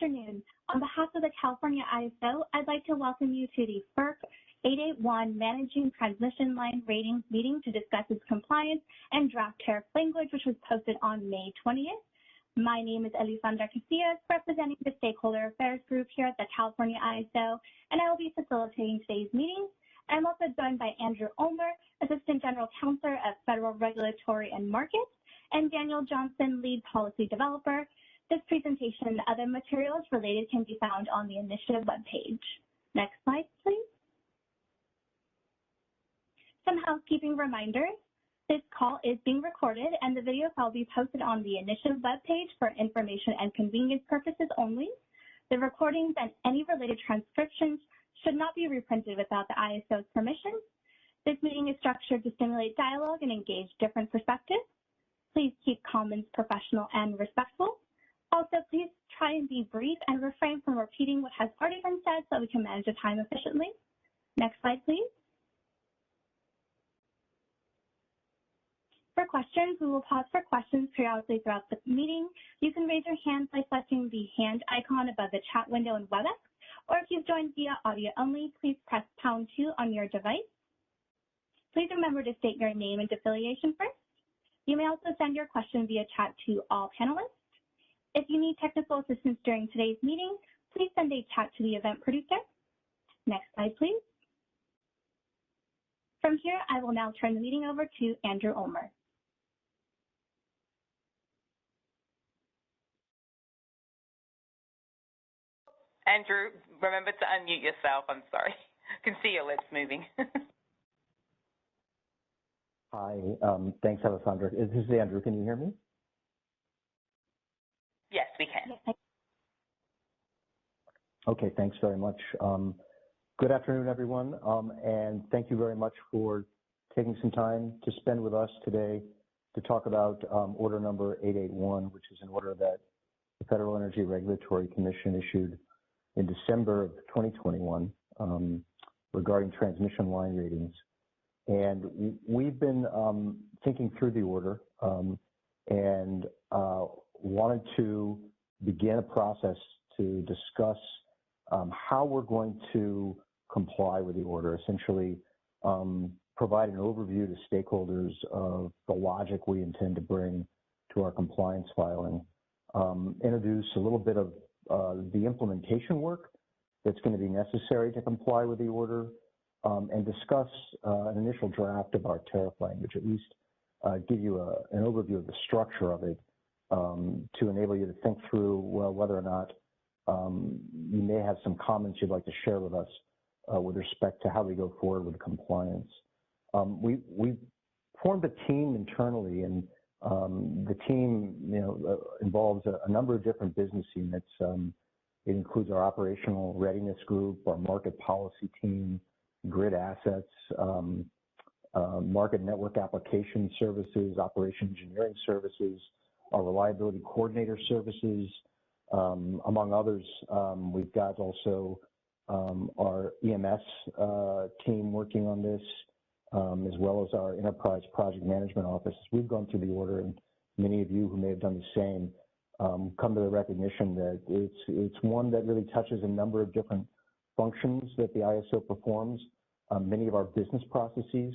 afternoon. On behalf of the California ISO, I'd like to welcome you to the FERC 881 Managing Transmission Line Ratings meeting to discuss its compliance and draft tariff language, which was posted on May 20th. My name is Elisandra Casillas, representing the Stakeholder Affairs Group here at the California ISO, and I will be facilitating today's meeting. I'm also joined by Andrew Ulmer, Assistant General Counsel of Federal Regulatory and Markets, and Daniel Johnson, Lead Policy Developer. This presentation and other materials related can be found on the initiative webpage. Next slide, please. Some housekeeping reminders. This call is being recorded and the video file will be posted on the initiative webpage for information and convenience purposes only. The recordings and any related transcriptions should not be reprinted without the ISO's permission. This meeting is structured to stimulate dialogue and engage different perspectives. Please keep comments professional and respectful. Also, please try and be brief and refrain from repeating what has already been said so we can manage the time efficiently. Next slide, please. For questions, we will pause for questions periodically throughout the meeting. You can raise your hand by selecting the hand icon above the chat window in WebEx, or if you've joined via audio only, please press #2 on your device. Please remember to state your name and affiliation first. You may also send your question via chat to all panelists. If you need technical assistance during today's meeting, please send a chat to the event producer. Next slide, please. From here, I will now turn the meeting over to Andrew Ulmer. Andrew, remember to unmute yourself. I'm sorry. I can see your lips moving. Hi, thanks, Alessandra. This is Andrew. Can you hear me? Yes, we can. Okay, thanks very much. Good afternoon, everyone, and thank you very much for taking some time to spend with us today to talk about order number 881, which is an order that the Federal Energy Regulatory Commission issued in December of 2021 regarding transmission line ratings. And we've been thinking through the order and wanted to begin a process to discuss how we're going to comply with the order, essentially provide an overview to stakeholders of the logic we intend to bring to our compliance filing, introduce a little bit of the implementation work that's going to be necessary to comply with the order, and discuss an initial draft of our tariff language, at least give you an overview of the structure of it to enable you to think through, well, whether or not you may have some comments you'd like to share with us with respect to how we go forward with compliance. We formed a team internally, and the team involves a number of different business units. It includes our operational readiness group, our market policy team, grid assets, market network application services, operation engineering services, our reliability coordinator services, among others. We've got also our EMS team working on this, as well as our enterprise project management office. We've gone through the order, and many of you who may have done the same come to the recognition that it's one that really touches a number of different functions that the ISO performs, many of our business processes,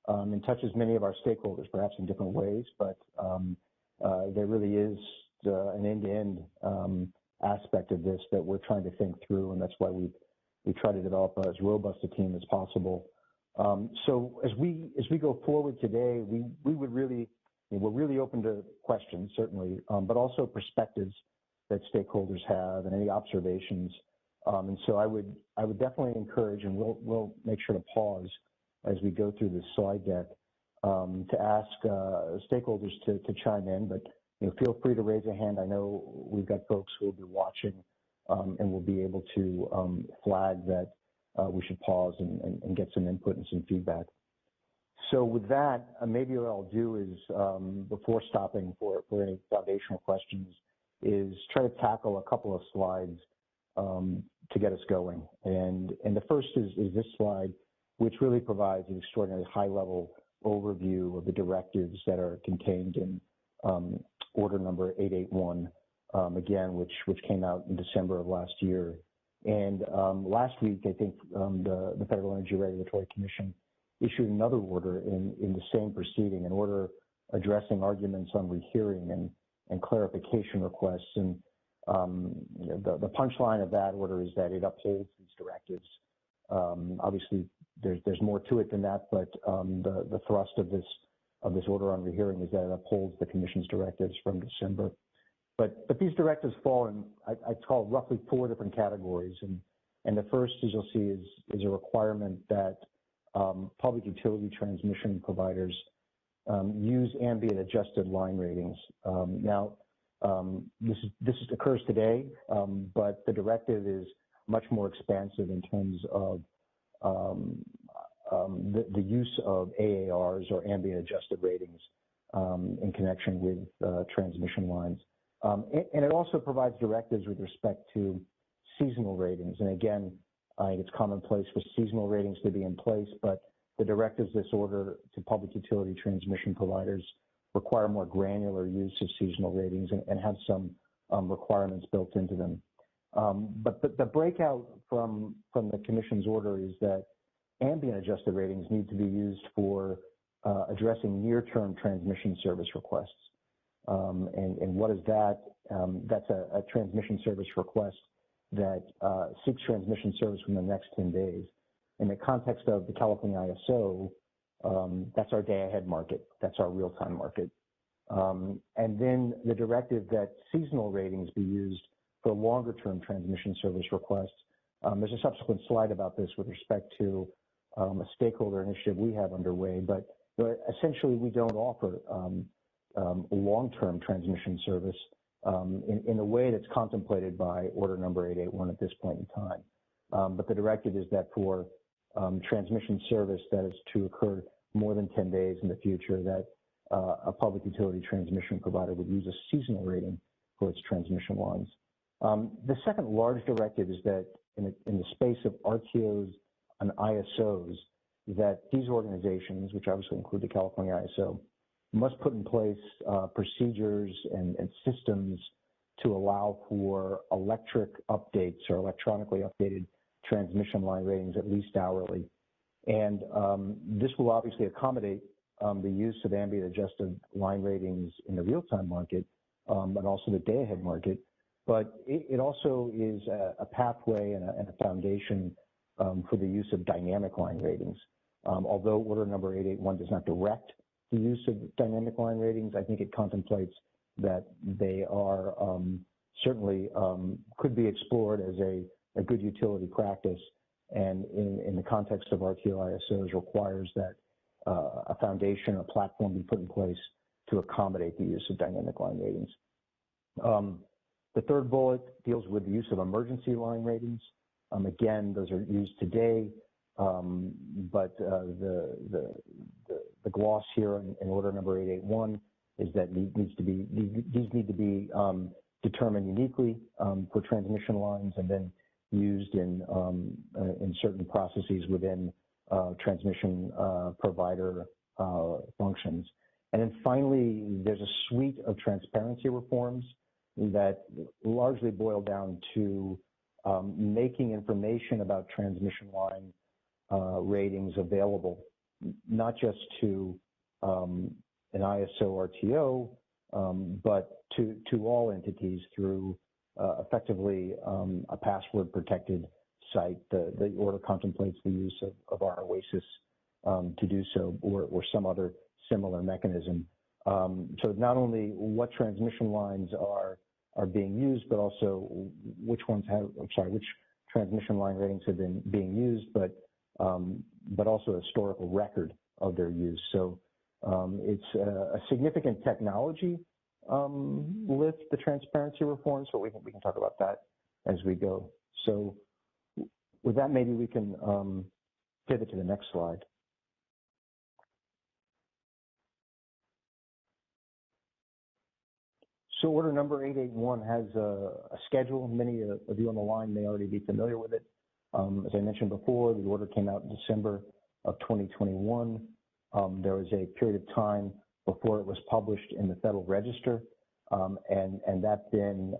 and touches many of our stakeholders, perhaps in different ways, but there really is an end-to-end aspect of this that we're trying to think through, and that's why we try to develop as robust a team as possible. So as we go forward today, we're really open to questions, certainly, but also perspectives that stakeholders have and any observations. And so I would definitely encourage, and we'll make sure to pause as we go through this slide deck to ask stakeholders to chime in, but feel free to raise a hand. I know we've got folks who will be watching and will be able to flag that we should pause and get some input and some feedback. So with that, maybe what I'll do is, before stopping for any foundational questions, is try to tackle a couple of slides to get us going. And the first is this slide, which really provides an extraordinarily high-level overview of the directives that are contained in order number 881. again, which came out in December of last year. And last week, I think the Federal Energy Regulatory Commission issued another order in the same proceeding, an order addressing arguments on rehearing and clarification requests. And the punchline of that order is that it upholds these directives. Obviously, there's more to it than that, but the thrust of this order on rehearing is that it upholds the Commission's directives from December. But these directives fall in, I'd call roughly 4 different categories. And the first, as you'll see, is a requirement that public utility transmission providers use ambient adjusted line ratings. Now, this occurs today, but the directive is much more expansive in terms of the use of AARs or ambient adjusted ratings in connection with transmission lines. And it also provides directives with respect to seasonal ratings. And again, I think it's commonplace for seasonal ratings to be in place, but the directives this order to public utility transmission providers require more granular use of seasonal ratings and have some requirements built into them. But the breakout from the Commission's order is that ambient adjusted ratings need to be used for addressing near-term transmission service requests. And what is that? That's a transmission service request that seeks transmission service within the next 10 days. In the context of the California ISO, that's our day-ahead market. That's our real-time market. And then the directive that seasonal ratings be used for longer-term transmission service requests. There's a subsequent slide about this with respect to a stakeholder initiative we have underway, but essentially we don't offer long-term transmission service in a way that's contemplated by Order Number 881 at this point in time. But the directive is that for transmission service that is to occur more than 10 days in the future, that a public utility transmission provider would use a seasonal rating for its transmission lines. The second large directive is that in the space of RTOs and ISOs, that these organizations, which obviously include the California ISO, must put in place procedures and systems to allow for electric updates or electronically updated transmission line ratings at least hourly. And this will obviously accommodate the use of ambient adjusted line ratings in the real-time market and also the day-ahead market. But it also is a pathway and a foundation for the use of dynamic line ratings. Although Order Number 881 does not direct the use of dynamic line ratings, I think it contemplates that they are certainly could be explored as a good utility practice, and in the context of RTO ISOs requires that a foundation, a platform be put in place to accommodate the use of dynamic line ratings. The third bullet deals with the use of emergency line ratings. Again, those are used today, but the gloss here in Order Number 881 is that these need to be determined uniquely for transmission lines and then used in certain processes within transmission provider functions. And then finally, there's a suite of transparency reforms that largely boil down to making information about transmission line ratings available, not just to an ISO RTO, but to all entities through effectively a password-protected site. The order contemplates the use of our OASIS to do so, or some other similar mechanism. So not only what transmission lines are being used, but also which transmission line ratings have been being used, but also a historical record of their use. So it's a significant technology lift, the transparency reforms, but we can talk about that as we go. So with that, maybe we can pivot to the next slide. So Order Number 881 has a schedule. Many of you on the line may already be familiar with it. As I mentioned before, the order came out in December of 2021. There was a period of time before it was published in the Federal Register and that then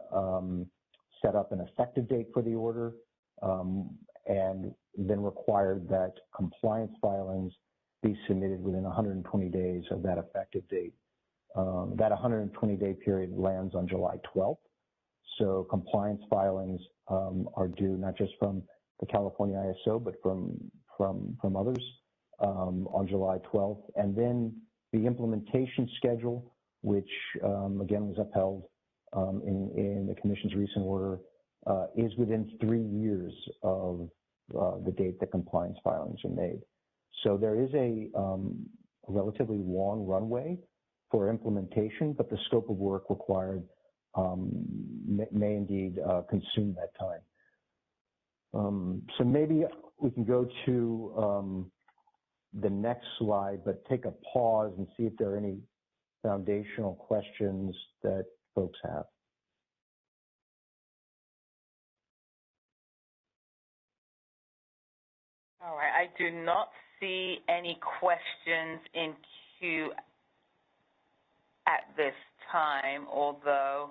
set up an effective date for the order, and then required that compliance filings be submitted within 120 days of that effective date. That 120-day period lands on July 12th. So compliance filings are due not just from the California ISO, but from others on July 12th. And then the implementation schedule, which again was upheld in the Commission's recent order, is within 3 years of the date that compliance filings are made. So there is a relatively long runway for implementation, but the scope of work required may indeed consume that time. So maybe we can go to the next slide, but take a pause and see if there are any foundational questions that folks have. All right, I do not see any questions in queue at this time, although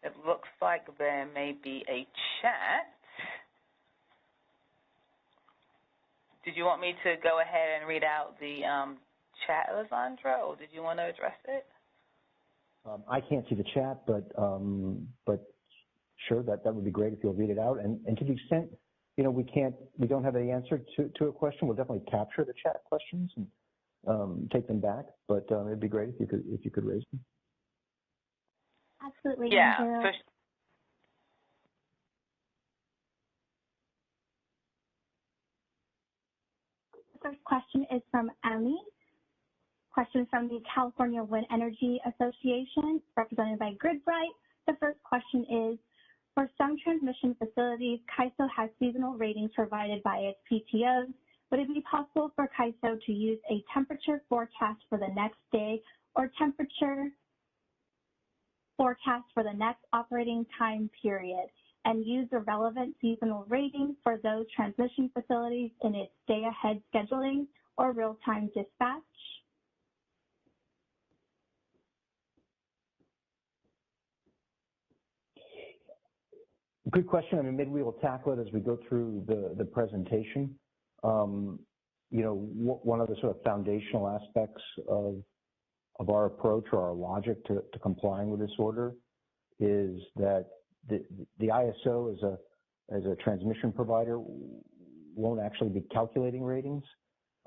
it looks like there may be a chat. Did you want me to go ahead and read out the chat, Alessandra, or did you want to address it? I can't see the chat, but sure, that would be great if you'll read it out. And to the extent, we don't have any answer to a question, we'll definitely capture the chat questions and take them back. But it'd be great if you could raise them. Absolutely. Yeah. The first question is from Emmy. Question from the California Wind Energy Association, represented by GridBright. The first question is, for some transmission facilities, CAISO has seasonal ratings provided by its PTOs. Would it be possible for CAISO to use a temperature forecast for the next day or temperature forecast for the next operating time period and use the relevant seasonal rating for those transmission facilities in its day-ahead scheduling or real-time dispatch? Good question. I mean, maybe we will tackle it as we go through the presentation. One of the sort of foundational aspects of our approach or our logic to complying with this order is that the ISO as a transmission provider won't actually be calculating ratings.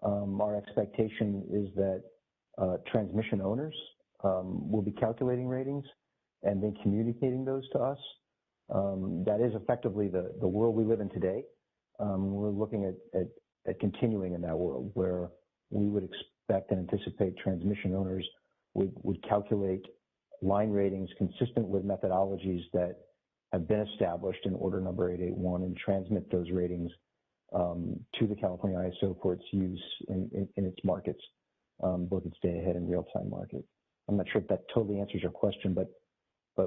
Our expectation is that transmission owners will be calculating ratings and then communicating those to us. That is effectively the world we live in today. We're looking at continuing in that world where we would expect and anticipate transmission owners would calculate line ratings consistent with methodologies that have been established in order number 881 and transmit those ratings to the California ISO for its use in its markets, both its day ahead and real time market. I'm not sure if that totally answers your question, but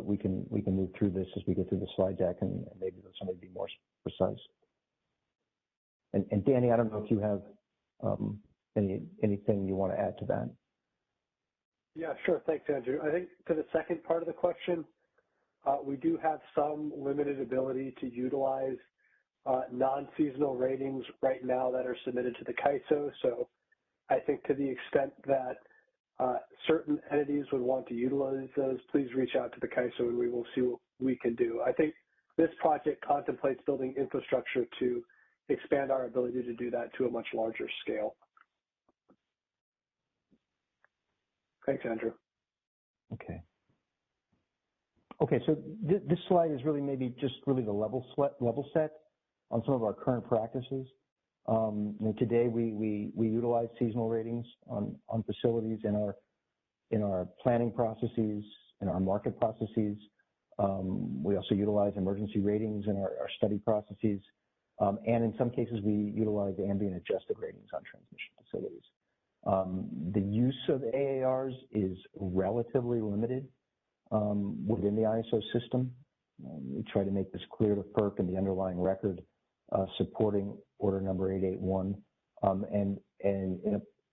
we can move through this as we go through the slide deck and maybe somebody be more precise. And Danny, I don't know if you have anything you want to add to that. Yeah, sure. Thanks, Andrew. I think to the second part of the question, we do have some limited ability to utilize non-seasonal ratings right now that are submitted to the CAISO. So I think to the extent that certain entities would want to utilize those, please reach out to the CAISO and we will see what we can do. I think this project contemplates building infrastructure to expand our ability to do that to a much larger scale. Thanks, Andrew. Okay, so this slide is really maybe just really the level set on some of our current practices. Today we utilize seasonal ratings on facilities in our planning processes, in our market processes. We also utilize emergency ratings in our study processes, and in some cases we utilize ambient adjusted ratings on transmission facilities. The use of AARs is relatively limited within the ISO system. We try to make this clear to FERC and the underlying record supporting order number 881, and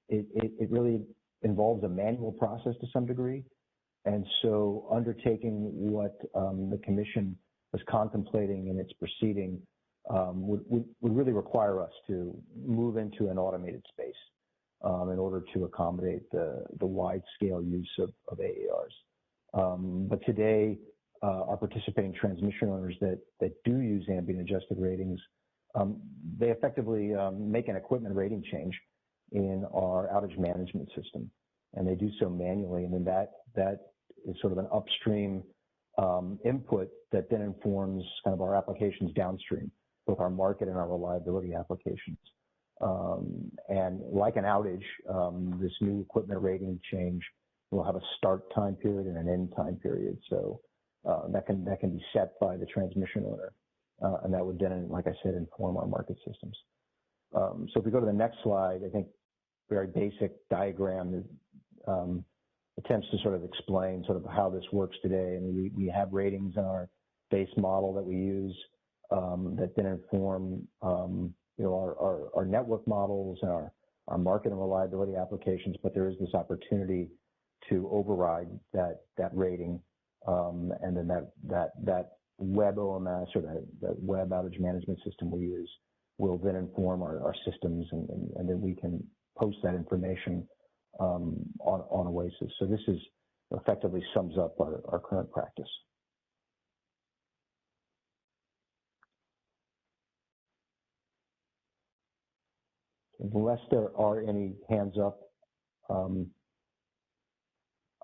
it really involves a manual process to some degree, And so undertaking what the Commission was contemplating in its proceeding would really require us to move into an automated space in order to accommodate the wide-scale use of AARs. But today, our participating transmission owners that do use ambient adjusted ratings, they effectively make an equipment rating change in our outage management system, and they do so manually, and then that is sort of an upstream input that then informs kind of our applications downstream, both our market and our reliability applications. And like an outage, this new equipment rating change will have a start time period and an end time period. So that can be set by the transmission owner, and that would then, like I said, inform our market systems. So if we go to the next slide, I think very basic diagram attempts to sort of explain sort of how this works today. And we have ratings in our base model that we use that then inform our network models and our market and reliability applications. But there is this opportunity to override that rating, and then that web OMS or that web outage management system we use will then inform our systems, and then we can post that information on Oasis. So this is effectively sums up our current practice. Unless there are any hands up,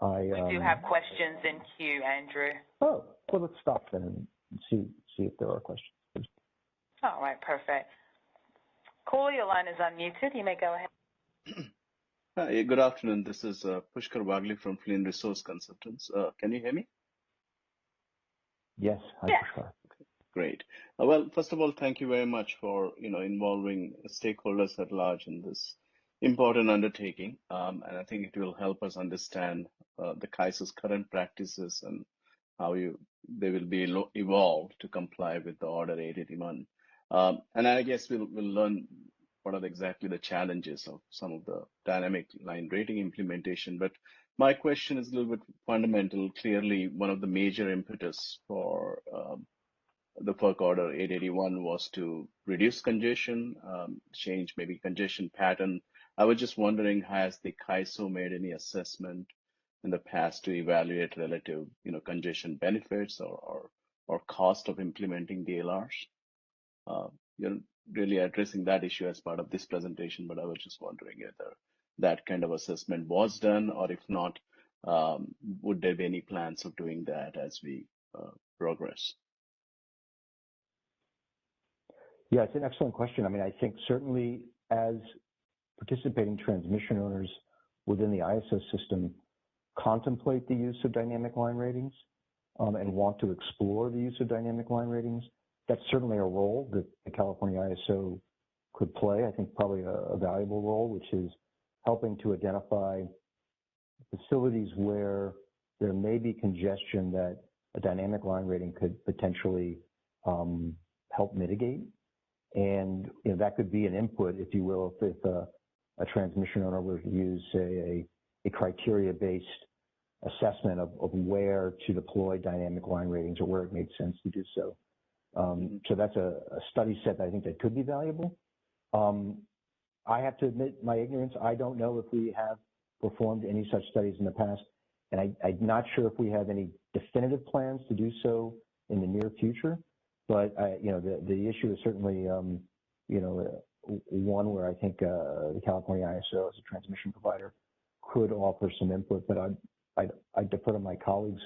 we do have questions in queue, Andrew. Oh, well, let's stop then and see if there are questions. All right, perfect. Caller, your line is unmuted. You may go ahead. Hi, good afternoon. This is Pushkar Wagli from Flynn Resource Consultants. Can you hear me? Yes. Hi, yes. Pushkar. Okay, great. Well, first of all, thank you very much for involving stakeholders at large in this important undertaking, and I think it will help us understand the CAISO's current practices and how they will be evolved to comply with the Order 881. And I guess we'll learn what are exactly the challenges of some of the dynamic line rating implementation. But my question is a little bit fundamental. Clearly, one of the major impetus for the FERC Order 881 was to reduce congestion, change maybe congestion pattern. I was just wondering, has the CAISO made any assessment in the past to evaluate relative, congestion benefits or cost of implementing DLRs? You're really addressing that issue as part of this presentation, but I was just wondering whether that kind of assessment was done, or if not, would there be any plans of doing that as we progress? Yeah, it's an excellent question. I mean, I think certainly as participating transmission owners within the ISO system contemplate the use of dynamic line ratings and want to explore the use of dynamic line ratings, that's certainly a role that the California ISO could play. I think probably a valuable role, which is helping to identify facilities where there may be congestion that a dynamic line rating could potentially help mitigate. And that could be an input, if you will, if a transmission owner were to use, say, a criteria-based assessment of where to deploy dynamic line ratings or where it made sense to do so. So that's a study set that I think that could be valuable. I have to admit my ignorance. I don't know if we have performed any such studies in the past, and I'm not sure if we have any definitive plans to do so in the near future. But the issue is certainly one where I think the California ISO as a transmission provider could offer some input. But I'd defer to my colleagues,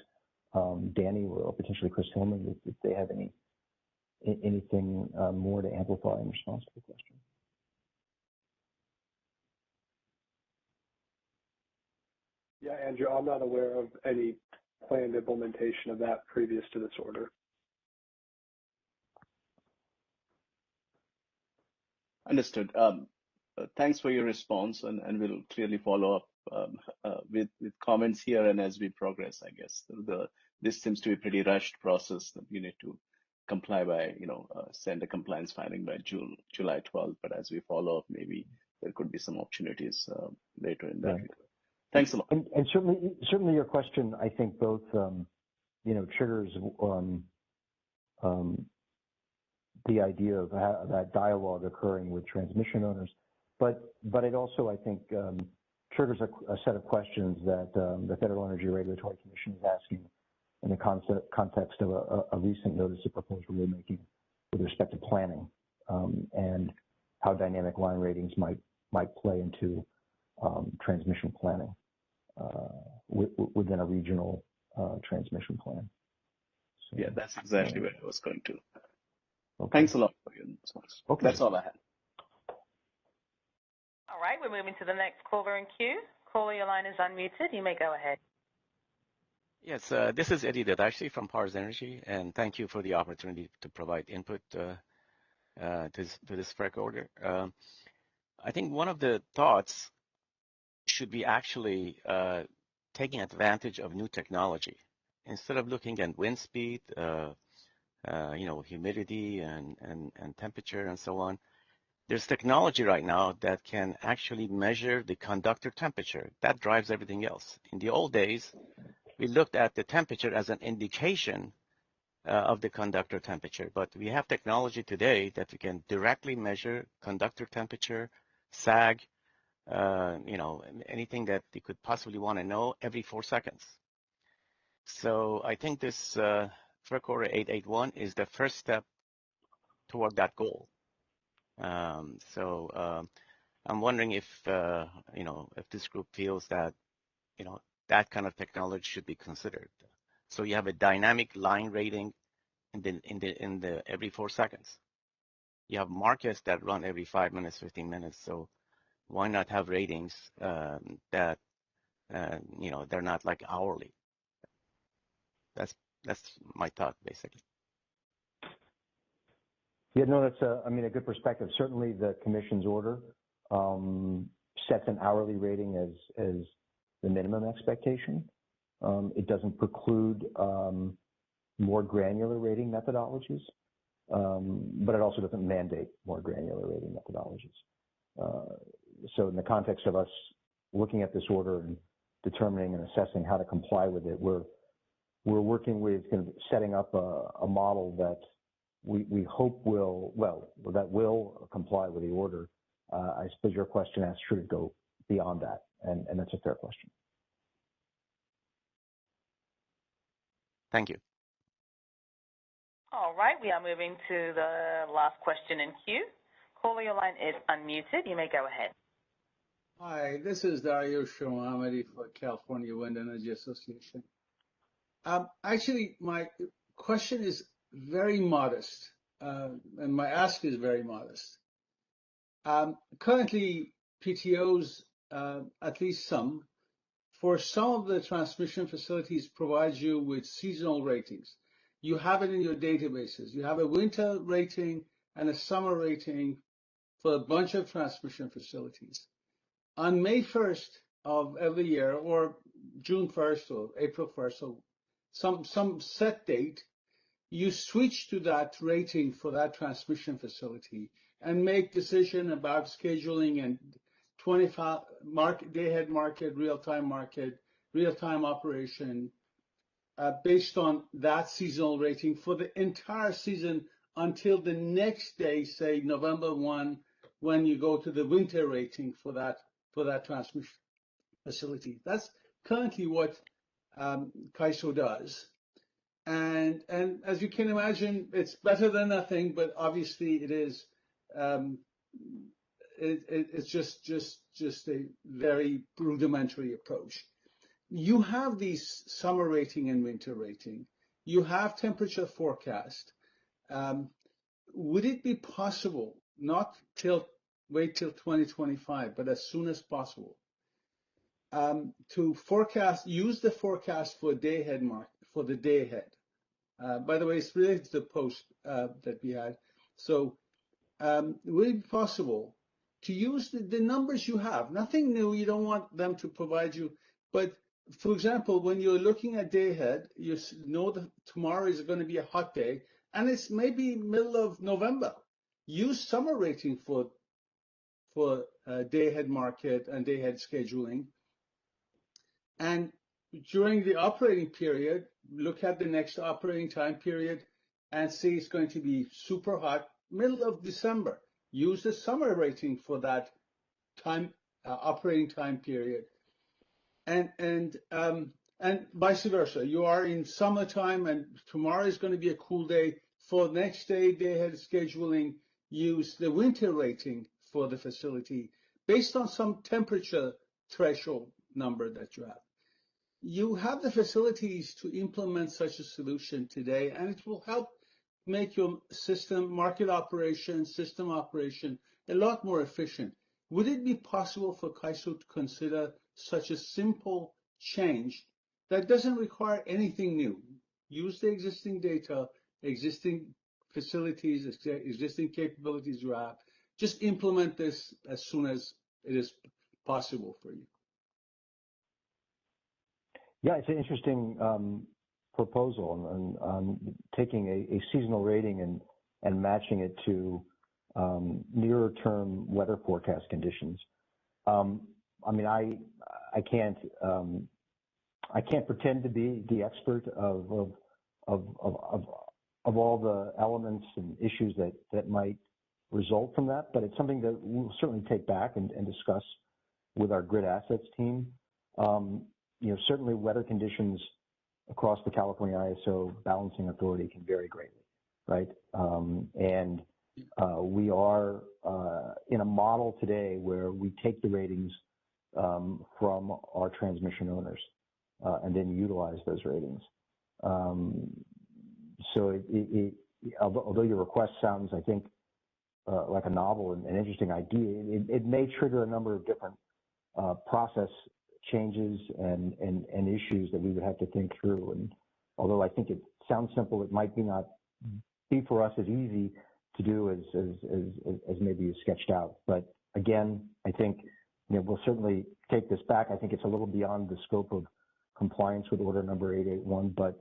Danny or potentially Chris Hillman, if they have anything more to amplify in response to the question. Yeah, Andrew, I'm not aware of any planned implementation of that previous to this order. Understood. Thanks for your response, and we'll clearly follow up with comments here and as we progress, I guess. This seems to be a pretty rushed process that you need to comply by, send a compliance filing by July 12th, but as we follow up, maybe there could be some opportunities later in that. Right. Thanks a lot. And certainly your question, I think both, triggers the idea of that dialogue occurring with transmission owners, but it also, I think, triggers a set of questions that the Federal Energy Regulatory Commission is asking in the context of a recent notice of proposed rulemaking with respect to planning and how dynamic line ratings might play into transmission planning within a regional transmission plan. So, yeah, that's exactly where I was going to. Okay. Thanks a lot for your response. Okay. That's all I had. All right, we're moving to the next caller in queue. Caller, your line is unmuted. You may go ahead. Yes, this is Eddie Dadashi from Powers Energy, and thank you for the opportunity to provide input to this FERC order. I think one of the thoughts should be actually taking advantage of new technology. Instead of looking at wind speed, humidity and temperature and so on, there's technology right now that can actually measure the conductor temperature. That drives everything else. In the old days, we looked at the temperature as an indication of the conductor temperature, but we have technology today that we can directly measure conductor temperature, sag, anything that you could possibly want to know every 4 seconds. So I think this FERC Order 881 is the first step toward that goal. I'm wondering if this group feels that that kind of technology should be considered. So you have a dynamic line rating in the every 4 seconds. You have markets that run every 5 minutes, 15 minutes. So why not have ratings that they're not like hourly? That's my thought basically. Yeah, no, that's a good perspective. Certainly, the Commission's order sets an hourly rating as the minimum expectation. It doesn't preclude more granular rating methodologies, but it also doesn't mandate more granular rating methodologies. So, in the context of us looking at this order and determining and assessing how to comply with it, we're working with kind of setting up a model that we hope will comply with the order. I suppose your question asks, should it go beyond that? And that's a fair question. Thank you. All right, we are moving to the last question in queue. Caller, your line is unmuted. You may go ahead. Hi, this is Dario Mohammadi for California Wind Energy Association. Actually, my question is very modest, and my ask is very modest. Currently, PTOs, at least some, for some of the transmission facilities provide you with seasonal ratings. You have it in your databases. You have a winter rating and a summer rating for a bunch of transmission facilities. On May 1st of every year, or June 1st or April 1st, or some set date, you switch to that rating for that transmission facility and make decision about scheduling and 25 day-ahead market, real-time operation based on that seasonal rating for the entire season until the next day, say November 1, when you go to the winter rating for that transmission facility. That's currently what CAISO does. And as you can imagine, it's better than nothing, but obviously it is it's just a very rudimentary approach. You have these summer rating and winter rating. You have temperature forecast. Would it be possible, not wait till 2025, but as soon as possible, to use the forecast for day ahead for the day ahead? By the way, it's related to the post that we had. So would it be possible to use the numbers you have? Nothing new. You don't want them to provide you. But, for example, when you're looking at day ahead, you know that tomorrow is going to be a hot day, and it's maybe middle of November. Use summer rating for day ahead market and day ahead scheduling. And during the operating period, look at the next operating time period and see it's going to be super hot, middle of December. Use the summer rating for that time, operating time period. And vice versa. You are in summertime and tomorrow is going to be a cool day. For next day ahead scheduling, use the winter rating for the facility based on some temperature threshold number that you have. You have the facilities to implement such a solution today, and it will help make your system, market operation, system operation a lot more efficient. Would it be possible for CAISO to consider such a simple change that doesn't require anything new? Use the existing data, existing facilities, existing capabilities you have. Just implement this as soon as it is possible for you. Yeah, it's an interesting proposal on taking a seasonal rating and matching it to nearer term weather forecast conditions. I mean, I can't pretend to be the expert of all the elements and issues that might result from that, but it's something that we'll certainly take back and discuss with our grid assets team. You know, certainly weather conditions across the California ISO balancing authority can vary greatly, right? And we are in a model today where we take the ratings from our transmission owners and then utilize those ratings. So although your request sounds, I think, like a novel and an interesting idea, it may trigger a number of different process changes and issues that we would have to think through. And although I think it sounds simple, it might not be for us as easy to do as maybe is sketched out. But again, I think we'll certainly take this back. I think it's a little beyond the scope of compliance with order number 881, but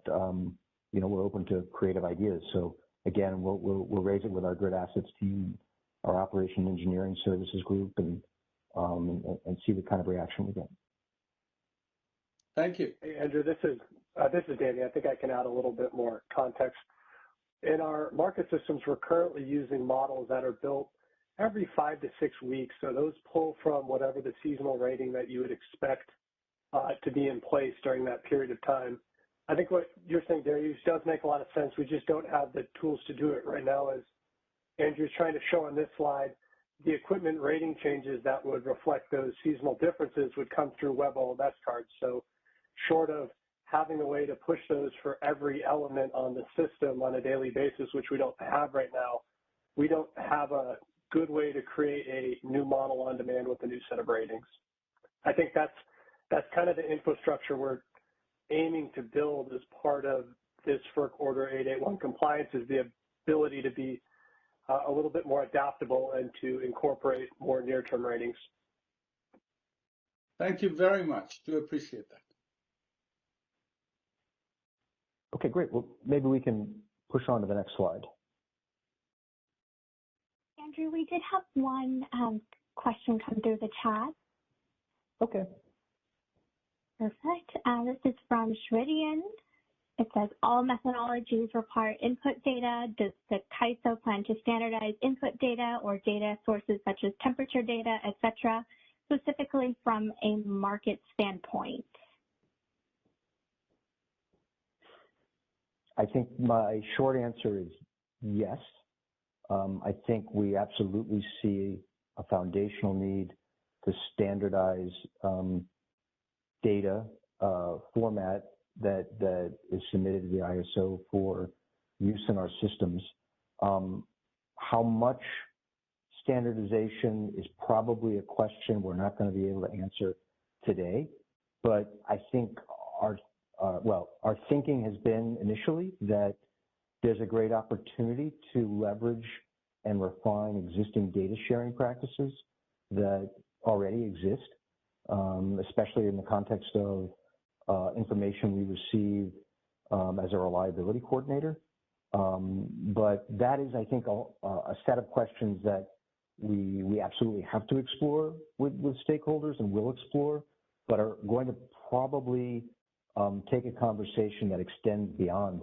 we're open to creative ideas. So again, we'll raise it with our grid assets team, our operation engineering services group, and see what kind of reaction we get. Thank you. Hey, Andrew, this is Danny. I think I can add a little bit more context. In our market systems, we're currently using models that are built every 5 to 6 weeks. So those pull from whatever the seasonal rating that you would expect to be in place during that period of time. I think what you're saying, Darius, does make a lot of sense. We just don't have the tools to do it right now. As Andrew's trying to show on this slide, the equipment rating changes that would reflect those seasonal differences would come through web OMS cards. So short of having a way to push those for every element on the system on a daily basis, which we don't have right now, we don't have a good way to create a new model on demand with a new set of ratings. I think that's kind of the infrastructure we're aiming to build as part of this FERC Order 881 compliance, is the ability to be a little bit more adaptable and to incorporate more near-term ratings. Thank you very much. Do appreciate that. Okay, great. Well, maybe we can push on to the next slide. Andrew, we did have one question come through the chat. Okay. Perfect. This is from Shridian. It says, all methodologies require input data. Does the CAISO plan to standardize input data or data sources such as temperature data, et cetera, specifically from a market standpoint? I think my short answer is yes. I think we absolutely see a foundational need to standardize data format that is submitted to the ISO for use in our systems. How much standardization is probably a question we're not going to be able to answer today, but I think our thinking has been initially that there's a great opportunity to leverage and refine existing data sharing practices that already exist, especially in the context of information we receive as a reliability coordinator. But that is, I think, a set of questions that we absolutely have to explore with stakeholders and will explore but are going to probably take a conversation that extends beyond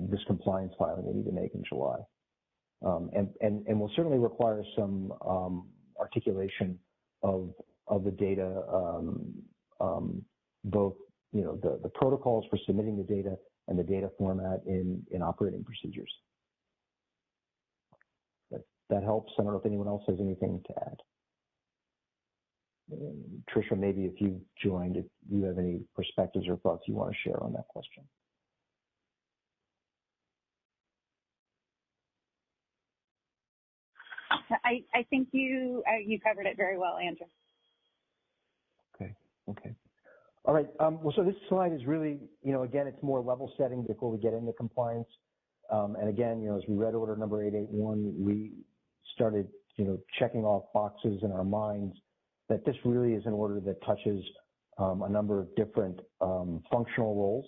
this compliance filing we need to make in July. And will certainly require some articulation of the data, both the protocols for submitting the data and the data format in operating procedures. That helps. I don't know if anyone else has anything to add. Tricia, maybe if you've joined, if you have any perspectives or thoughts you want to share on that question. I think you covered it very well, Andrew. Okay. All right. Well, so this slide is really, again, it's more level setting before we get into compliance. And again, as we read order number 881, we started, checking off boxes in our minds that this really is an order that touches a number of different functional roles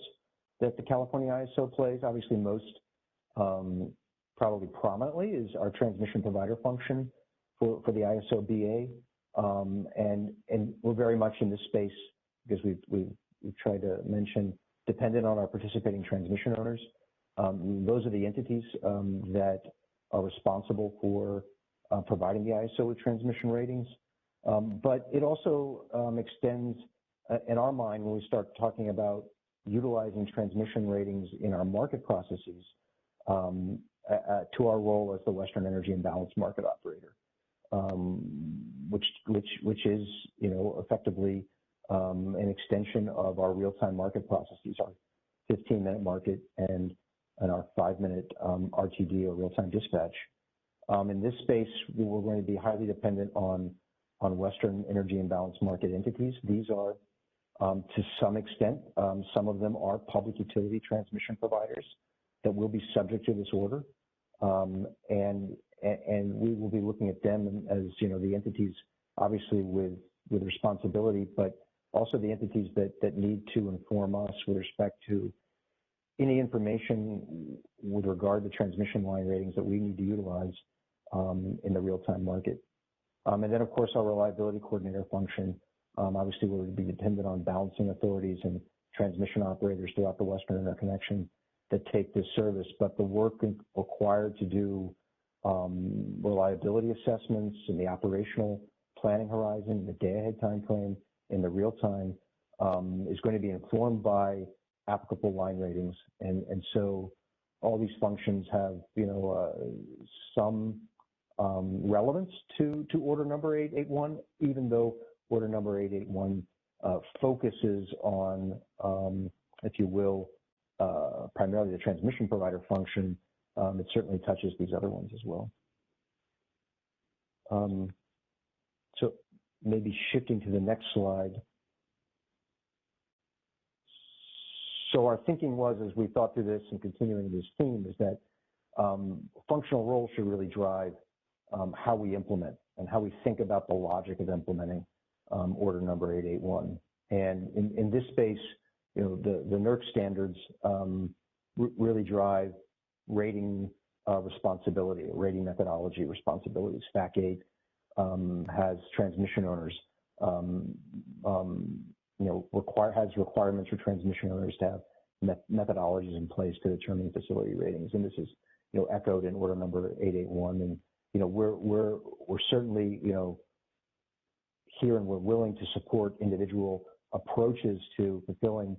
that the California ISO plays. Obviously, most probably prominently is our transmission provider function for the ISO BA. And we're very much in this space because we've tried to mention dependent on our participating transmission owners. Those are the entities that are responsible for providing the ISO with transmission ratings. But it also extends, in our mind, when we start talking about utilizing transmission ratings in our market processes, to our role as the Western Energy Imbalance Market Operator, which is, effectively an extension of our real-time market processes, our 15-minute market and our 5-minute RTD or real-time dispatch. In this space, we're going to be highly dependent on Western Energy Imbalance Market entities. These are, to some extent, some of them are public utility transmission providers that will be subject to this order. And we will be looking at them as, the entities, obviously with responsibility, but also the entities that need to inform us with respect to any information with regard to transmission line ratings that we need to utilize in the real-time market. And then, of course, our reliability coordinator function. Obviously, we're going to be dependent on balancing authorities and transmission operators throughout the Western Interconnection that take this service. But the work required to do reliability assessments in the operational planning horizon, the day-ahead time frame, in the real time, is going to be informed by applicable line ratings. And so all these functions have, some relevance to order number 881, even though order number 881 focuses on, if you will, primarily the transmission provider function. It certainly touches these other ones as well. So maybe shifting to the next slide. So our thinking was, as we thought through this and continuing this theme, is that functional roles should really drive how we implement and how we think about the logic of implementing order number 881. And in this space, the NERC standards really drive rating responsibility, rating methodology responsibilities. FAC 8 has transmission owners, has requirements for transmission owners to have methodologies in place to determine facility ratings. And this is, echoed in order number 881. And, we're certainly, here, and we're willing to support individual approaches to fulfilling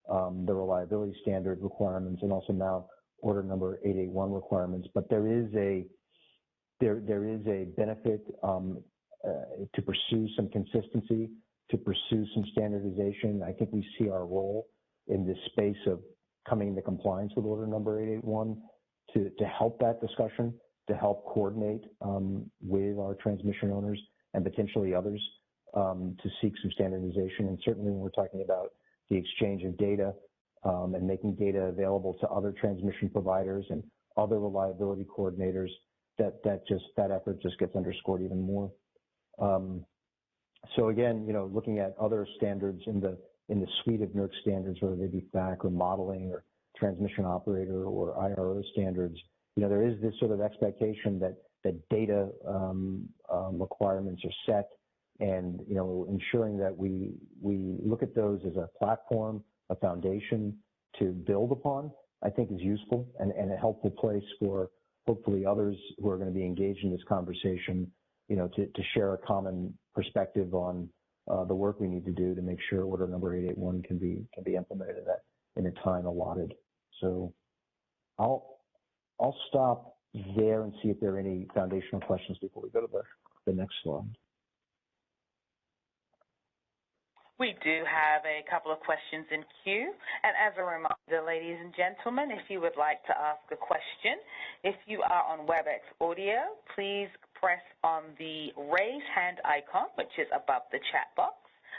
the reliability standard requirements, and also now order number 881 requirements. But there is a benefit to pursue some consistency, to pursue some standardization. I think we see our role in this space of coming into compliance with order number 881 to help that discussion, to help coordinate with our transmission owners and potentially others to seek some standardization. And certainly when we're talking about the exchange of data and making data available to other transmission providers and other reliability coordinators, that effort just gets underscored even more. So again, looking at other standards in the suite of NERC standards, whether they be FAC or modeling or transmission operator or IRO standards, there is this sort of expectation that data requirements are set and ensuring that we look at those as a platform, a foundation to build upon, I think is useful and a helpful place for hopefully others who are going to be engaged in this conversation, to share a common perspective on the work we need to do to make sure order number 881 can be implemented in a time allotted. So I'll stop there and see if there are any foundational questions before we go to the next slide. We do have a couple of questions in queue. And as a reminder, ladies and gentlemen, if you would like to ask a question, if you are on WebEx audio, please press on the raise hand icon, which is above the chat box.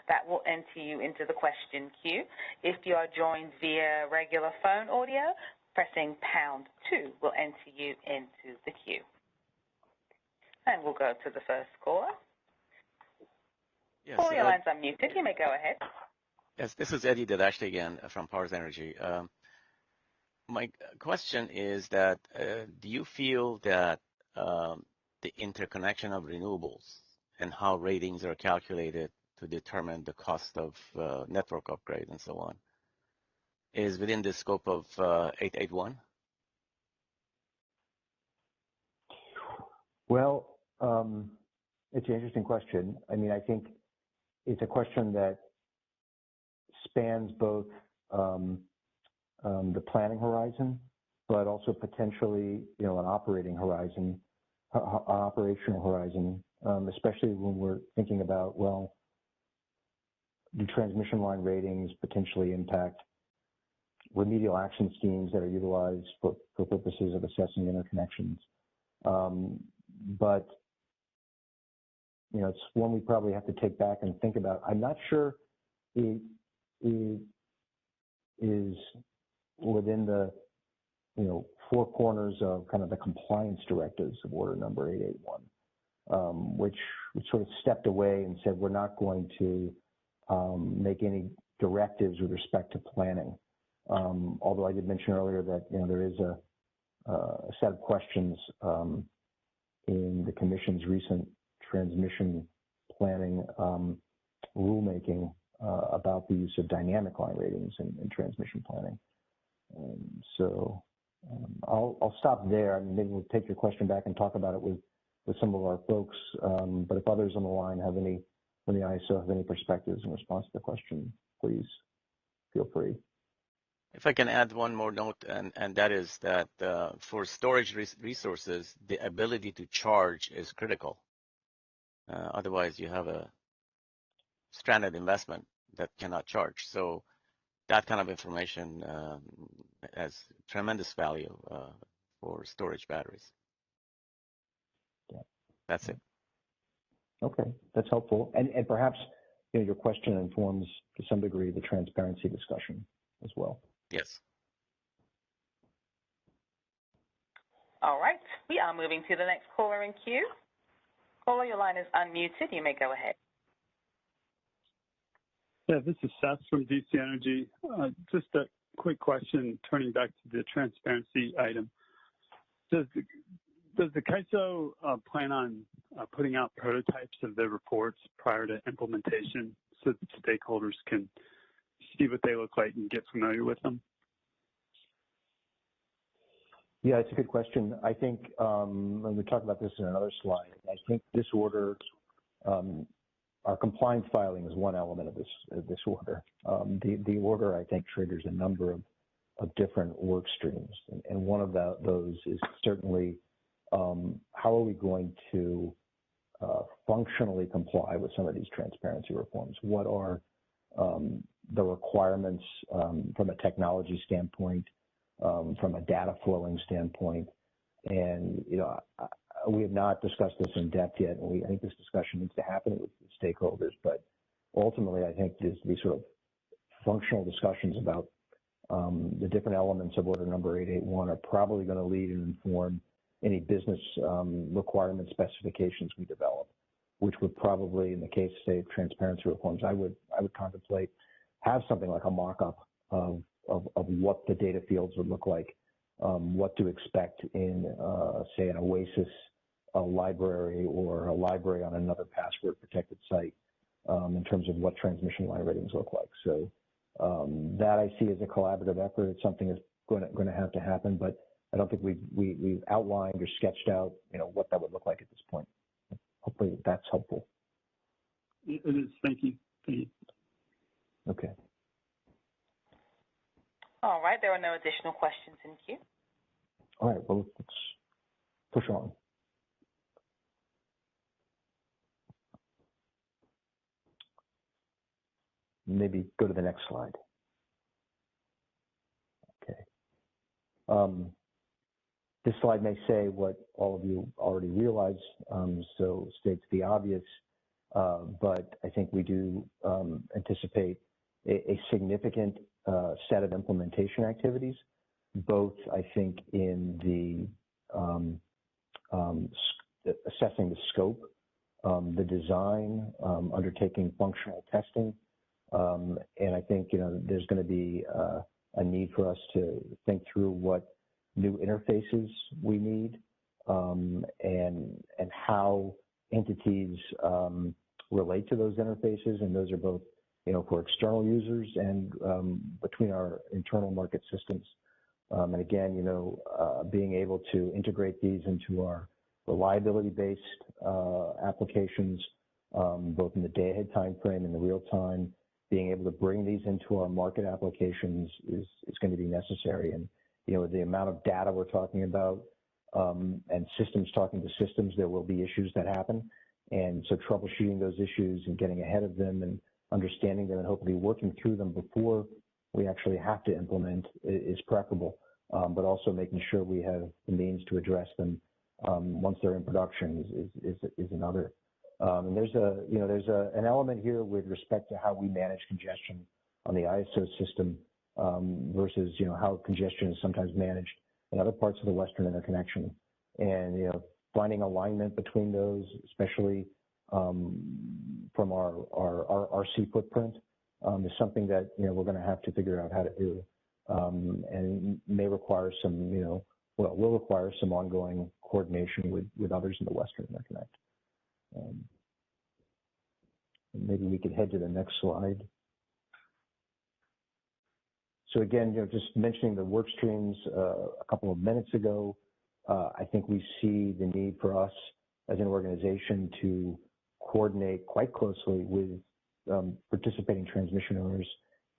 That will enter you into the question queue. If you are joined via regular phone audio, pressing #2 will enter you into the queue. And we'll go to the first caller. Yes, Caller, your line's unmuted. You may go ahead. Yes, this is Eddie Dadash again from Powers Energy. My question is that do you feel that the interconnection of renewables and how ratings are calculated to determine the cost of network upgrade and so on is within the scope of 881? Well, it's an interesting question. I mean, I think it's a question that spans both the planning horizon, but also potentially, an operating horizon, operational horizon, especially when we're thinking about, well, do transmission line ratings potentially impact remedial action schemes that are utilized for purposes of assessing interconnections? But it's one we probably have to take back and think about. I'm not sure it is within the four corners of kind of the compliance directives of order number 881, which sort of stepped away and said we're not going to make any directives with respect to planning. Although I did mention earlier that there is a set of questions in the Commission's recent transmission planning rulemaking about the use of dynamic line ratings in transmission planning. So I'll stop there. I mean, maybe we'll take your question back and talk about it with some of our folks. But if others on the line have any, from the ISO, have any perspectives in response to the question, please feel free. If I can add one more note, and that is that for storage resources, the ability to charge is critical. Otherwise, you have a stranded investment that cannot charge. So that kind of information has tremendous value for storage batteries. Yeah. That's it. Okay, that's helpful. And perhaps your question informs to some degree the transparency discussion as well. Yes. All right. We are moving to the next caller in queue. Caller, your line is unmuted. You may go ahead. Yeah, this is Seth from DC Energy. Just a quick question, turning back to the transparency item. Does the CAISO plan on putting out prototypes of their reports prior to implementation so that stakeholders can see what they look like and get familiar with them? Yeah, it's a good question. I think, when we talk about this in another slide, I think this order, our compliance filing is one element of this order. The order, I think, triggers a number of different work streams. And one of those is certainly how are we going to functionally comply with some of these transparency reforms? What are the requirements from a technology standpoint, from a data flowing standpoint? And, we have not discussed this in depth yet. And I think this discussion needs to happen with the stakeholders. But ultimately, I think these sort of functional discussions about the different elements of order number 881 are probably going to lead and inform any business requirement specifications we develop, which would probably, in the case, say, of transparency reforms, I would contemplate have something like a mock-up of what the data fields would look like, what to expect in, say, an OASIS a library or a library on another password protected site in terms of what transmission line ratings look like. So that I see as a collaborative effort. It's something that's going to have to happen, but I don't think we've outlined or sketched out, what that would look like at this point. Hopefully that's helpful. It is. Thank you. Thank you. Okay. All right. There are no additional questions in queue. All right. Well, let's push on. Maybe go to the next slide. Okay. This slide may say what all of you already realize, so states the obvious, but I think we do anticipate a significant set of implementation activities, both I think in the assessing the scope, the design, undertaking functional testing, and I think there's going to be a need for us to think through what new interfaces we need, and how entities relate to those interfaces, and those are both for external users and between our internal market systems. And again, being able to integrate these into our reliability-based applications, both in the day-ahead time frame and the real time, being able to bring these into our market applications is going to be necessary. And the amount of data we're talking about and systems talking to systems, there will be issues that happen. And so troubleshooting those issues and getting ahead of them and understanding them and hopefully working through them before we actually have to implement is preferable, but also making sure we have the means to address them once they're in production is another. And there's an element here with respect to how we manage congestion on the ISO system versus how congestion is sometimes managed in other parts of the Western interconnection, and finding alignment between those, especially from our RC footprint, is something that we're going to have to figure out how to do, and may require some will require some ongoing coordination with others in the Western interconnect. Maybe we could head to the next slide. So again, just mentioning the work streams a couple of minutes ago, I think we see the need for us as an organization to coordinate quite closely with participating transmission owners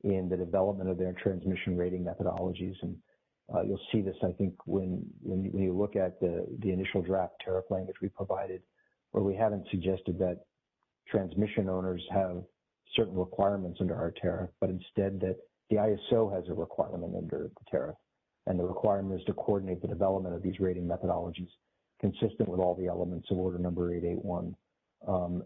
in the development of their transmission rating methodologies. And you'll see this, I think, when you look at the initial draft tariff language we provided, where we haven't suggested that transmission owners have certain requirements under our tariff, but instead that the ISO has a requirement under the tariff. And the requirement is to coordinate the development of these rating methodologies consistent with all the elements of order number 881.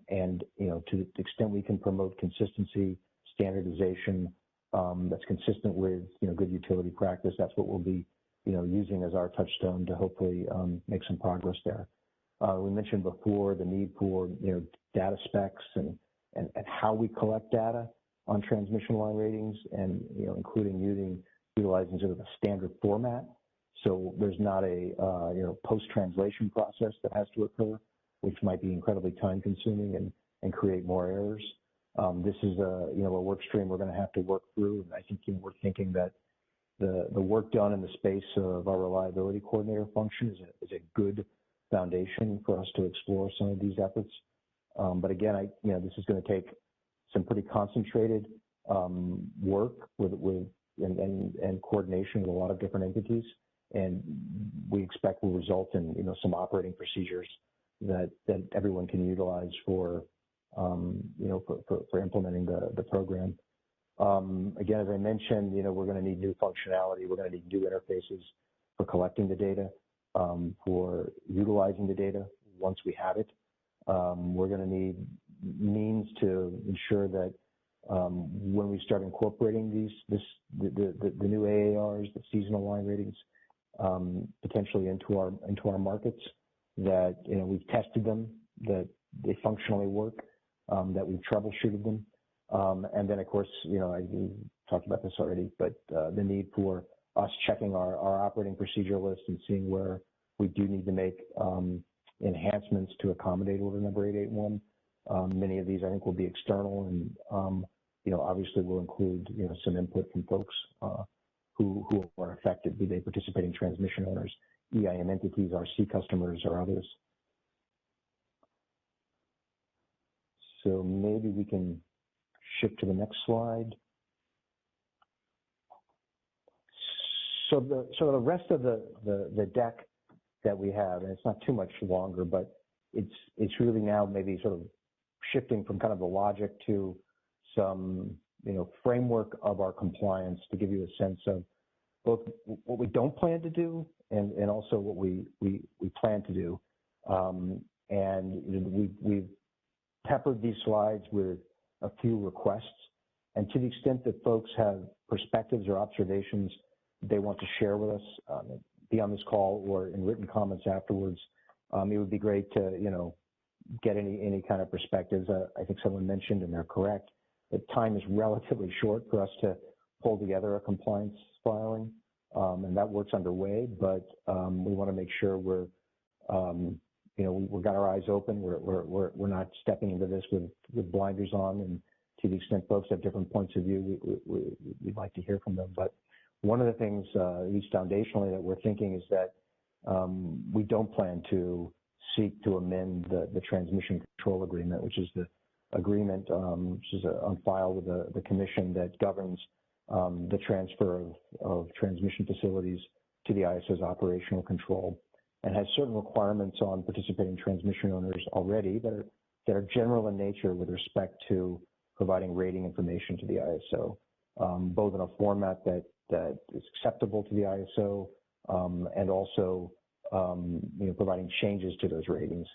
And, to the extent we can promote consistency, standardization, that's consistent with, good utility practice, that's what we'll be, using as our touchstone to hopefully make some progress there. We mentioned before the need for, data specs and how we collect data on transmission line ratings, and, including utilizing sort of a standard format. So there's not a, post-translation process that has to occur, which might be incredibly time consuming and create more errors. This is a work stream we're going to have to work through. And I think we're thinking that the work done in the space of our reliability coordinator function is a good foundation for us to explore some of these efforts. But again, this is going to take some pretty concentrated work and coordination with a lot of different entities, and we expect will result in some operating procedures that everyone can utilize for implementing the program. Again, as I mentioned, we're going to need new functionality. We're going to need new interfaces for collecting the data, for utilizing the data once we have it. We're going to need means to ensure that when we start incorporating the new AARs, the seasonal line ratings, potentially into our markets, that we've tested them, that they functionally work, that we've troubleshooted them, and then of course I talked about this already, but the need for us checking our operating procedure list and seeing where we do need to make enhancements to accommodate order number 881. Many of these, I think, will be external, and obviously will include some input from folks who are affected, be they participating transmission owners, EIM entities, RC customers, or others. So maybe we can shift to the next slide. So the rest of the deck that we have, and it's not too much longer, but it's really now maybe sort of shifting from kind of the logic to some framework of our compliance to give you a sense of both what we don't plan to do and also what we plan to do. And we've peppered these slides with a few requests, and to the extent that folks have perspectives or observations they want to share with us, be on this call or in written comments afterwards, it would be great to get any kind of perspectives. I think someone mentioned, and they're correct, that time is relatively short for us to pull together a compliance filing, and that work's underway. But we want to make sure we've got our eyes open. We're not stepping into this with blinders on. And to the extent folks have different points of view, we'd like to hear from them. But one of the things, at least foundationally, that we're thinking is that we don't plan to seek to amend the transmission control agreement, which is the agreement which is on file with the commission that governs the transfer of transmission facilities to the ISO's operational control, and has certain requirements on participating transmission owners already that are general in nature with respect to providing rating information to the ISO, both in a format that is acceptable to the ISO and also providing changes to those ratings.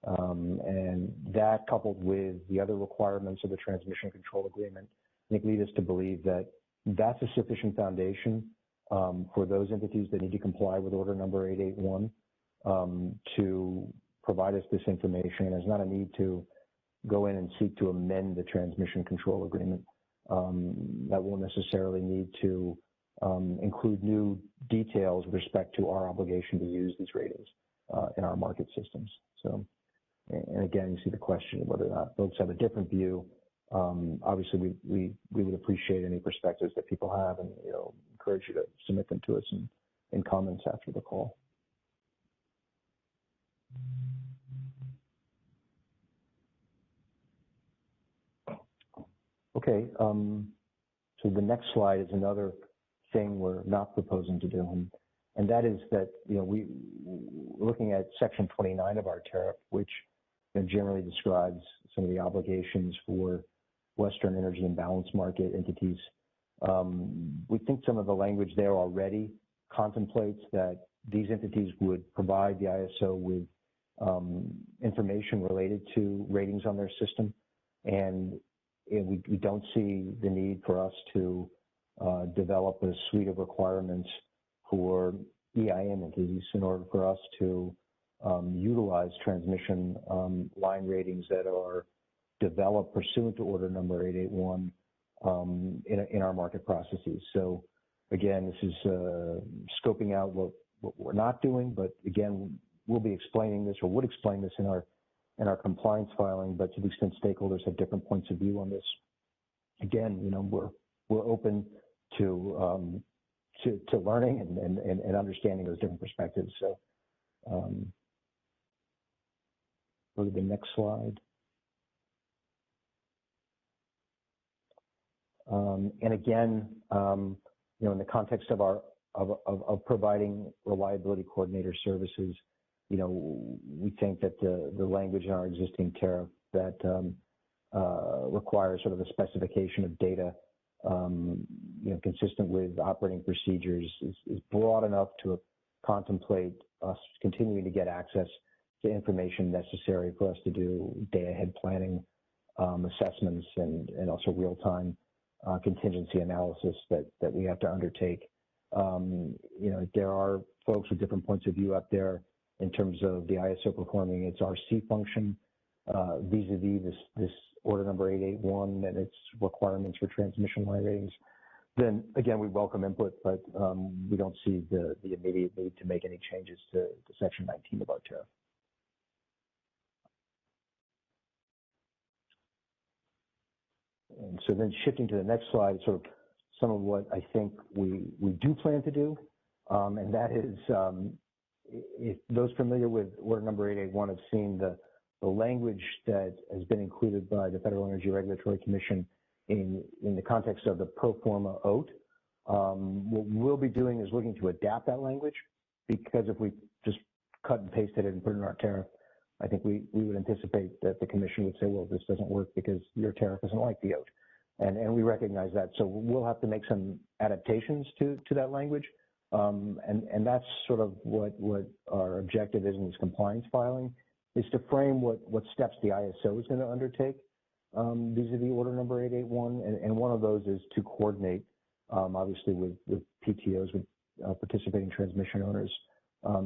And that, coupled with the other requirements of the transmission control agreement, I think lead us to believe that that's a sufficient foundation for those entities that need to comply with order number 881 to provide us this information. There's not a need to go in and seek to amend the transmission control agreement. That won't necessarily need to include new details with respect to our obligation to use these ratings in our market systems. So, and again, you see the question of whether or not folks have a different view. Obviously, we would appreciate any perspectives that people have, and encourage you to submit them to us in comments after the call. Okay, so the next slide is another thing we're not proposing to do, and that is that we're looking at Section 29 of our tariff, which generally describes some of the obligations for Western energy imbalance market entities. We think some of the language there already contemplates that these entities would provide the ISO with information related to ratings on their system, and we don't see the need for us to develop a suite of requirements for EIM entities in order for us to utilize transmission line ratings that are developed pursuant to order number 881 in our market processes. So again, this is scoping out what we're not doing, but again, we'll be explaining this, or would explain this in our compliance filing. But to the extent stakeholders have different points of view on this, again, we're open to learning and understanding those different perspectives. So go to the next slide. And again, in the context of providing reliability coordinator services, we think that the language in our existing tariff that requires sort of a specification of data, consistent with operating procedures, is broad enough to contemplate us continuing to get access to information necessary for us to do day-ahead planning assessments and also real-time contingency analysis that we have to undertake. There are folks with different points of view out there in terms of the ISO performing its RC function vis-a-vis this order number 881 and its requirements for transmission line ratings. Then again, we welcome input, but we don't see the immediate need to make any changes to Section 19 of our tariff. So then shifting to the next slide, sort of some of what I think we do plan to do, and that is, if those familiar with order number 881 have seen the language that has been included by the Federal Energy Regulatory Commission in the context of the pro forma OAT. What we'll be doing is looking to adapt that language, because if we just cut and pasted it and put it in our tariff, I think we would anticipate that the commission would say, well, this doesn't work because your tariff isn't like the OAT. And we recognize that. So we'll have to make some adaptations to that language. And that's sort of what our objective is in this compliance filing, is to frame what steps the ISO is going to undertake vis-a-vis order number 881. And one of those is to coordinate, obviously, with PTOs, with participating transmission owners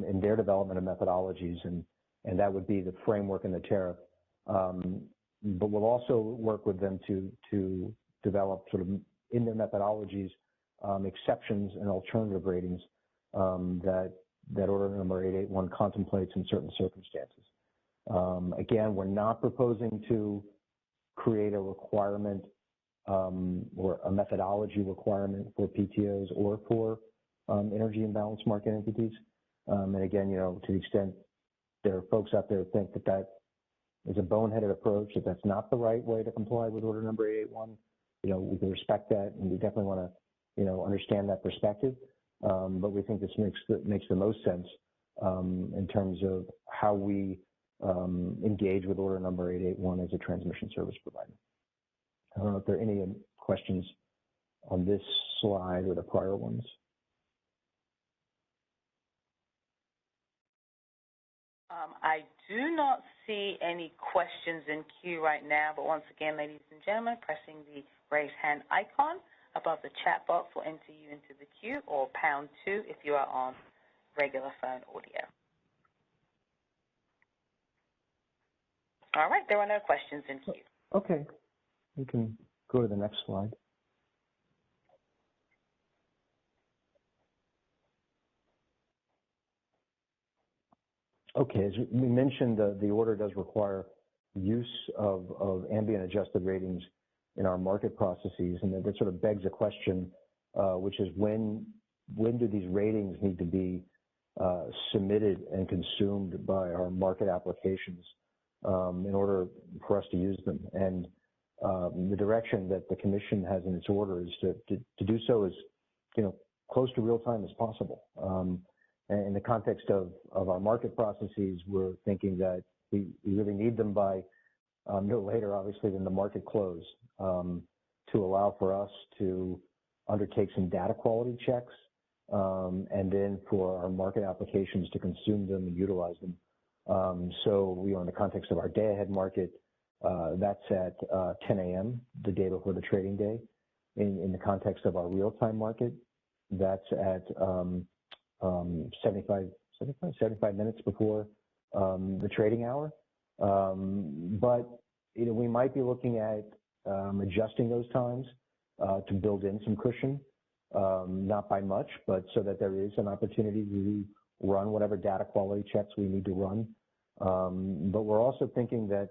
in their development of methodologies. And that would be the framework in the tariff. But we'll also work with them to develop sort of in their methodologies exceptions and alternative ratings that order number 881 contemplates in certain circumstances. Again, we're not proposing to create a requirement or a methodology requirement for PTOs or for energy imbalance market entities. And again, to the extent there are folks out there who think that is a boneheaded approach, that that's not the right way to comply with order number 881, we can respect that, and we definitely want to, understand that perspective. But we think this makes the most sense in terms of how we engage with order number 881 as a transmission service provider. I don't know if there are any questions on this slide or the prior ones. I do not see any questions in queue right now, but once again, ladies and gentlemen, pressing the raise hand icon above the chat box will enter you into the queue, or #2 if you are on regular phone audio. All right, there are no questions in queue. Okay, we can go to the next slide. Okay, as we mentioned, the order does require use of ambient adjusted ratings in our market processes, and that sort of begs a question, which is when do these ratings need to be submitted and consumed by our market applications in order for us to use them? And the direction that the commission has in its order is to do so as close to real time as possible. In the context of our market processes, we're thinking that we really need them by no later, obviously, than the market close, to allow for us to undertake some data quality checks, and then for our market applications to consume them and utilize them. So in the context of our day-ahead market, that's at 10 a.m., the day before the trading day. In the context of our real-time market, that's at 75 minutes before the trading hour. But we might be looking at adjusting those times to build in some cushion, not by much, but so that there is an opportunity to run whatever data quality checks we need to run. But we're also thinking that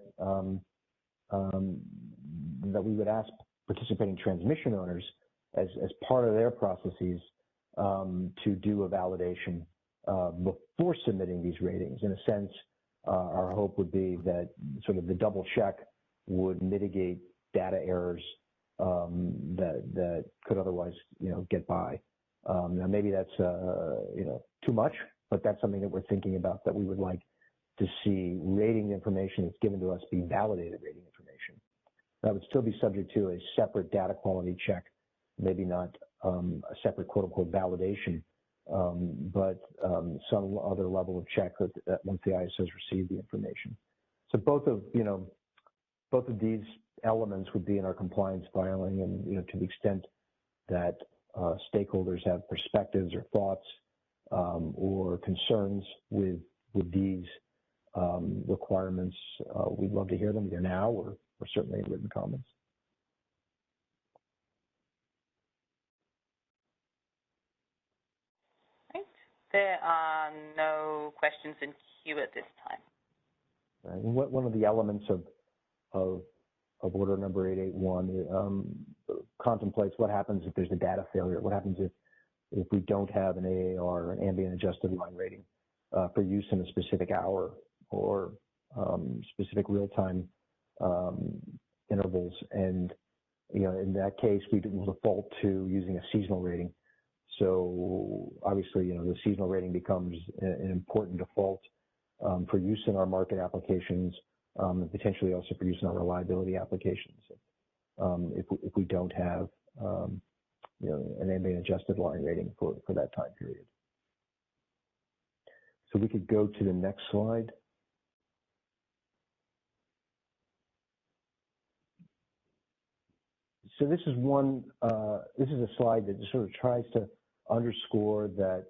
that we would ask participating transmission owners as part of their processes to do a validation before submitting these ratings. In a sense, our hope would be that sort of the double check would mitigate data errors that could otherwise, get by. Now maybe that's too much, but that's something that we're thinking about, that we would like to see rating information that's given to us be validated rating information. That would still be subject to a separate data quality check, maybe not a separate quote-unquote validation, but some other level of check that once the ISOs receive the information. So both of these elements would be in our compliance filing, and to the extent that stakeholders have perspectives or thoughts or concerns with these requirements, we'd love to hear them either now or certainly in written comments. Right. There are no questions in queue at this time. Right. And one of the elements of order number 881 contemplates what happens if there's a data failure. What happens if we don't have an AAR, an ambient adjusted line rating, for use in a specific hour or specific real-time intervals. And in that case, we will default to using a seasonal rating. So obviously, the seasonal rating becomes an important default for use in our market applications, and potentially also for use in our reliability applications if we don't have an ambient adjusted line rating for that time period. So we could go to the next slide. So this is a slide that sort of tries to underscore that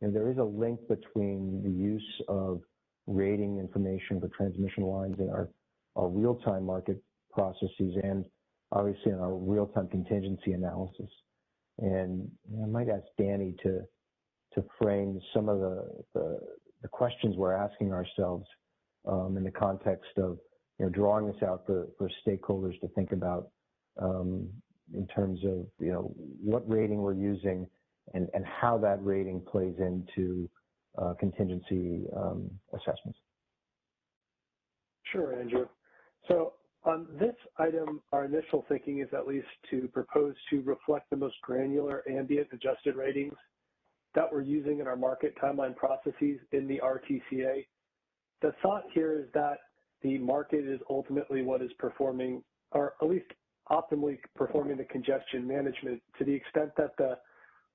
there is a link between the use of rating information for transmission lines in our real-time market processes and obviously in our real-time contingency analysis. And I might ask Danny to frame some of the questions we're asking ourselves in the context of drawing this out for stakeholders to think about in terms of what rating we're using and how that rating plays into contingency assessments. Sure, Andrew. So on this item, our initial thinking is at least to propose to reflect the most granular ambient adjusted ratings that we're using in our market timeline processes in the RTCA. The thought here is that the market is ultimately what is performing, or at least optimally performing, the congestion management. To the extent that the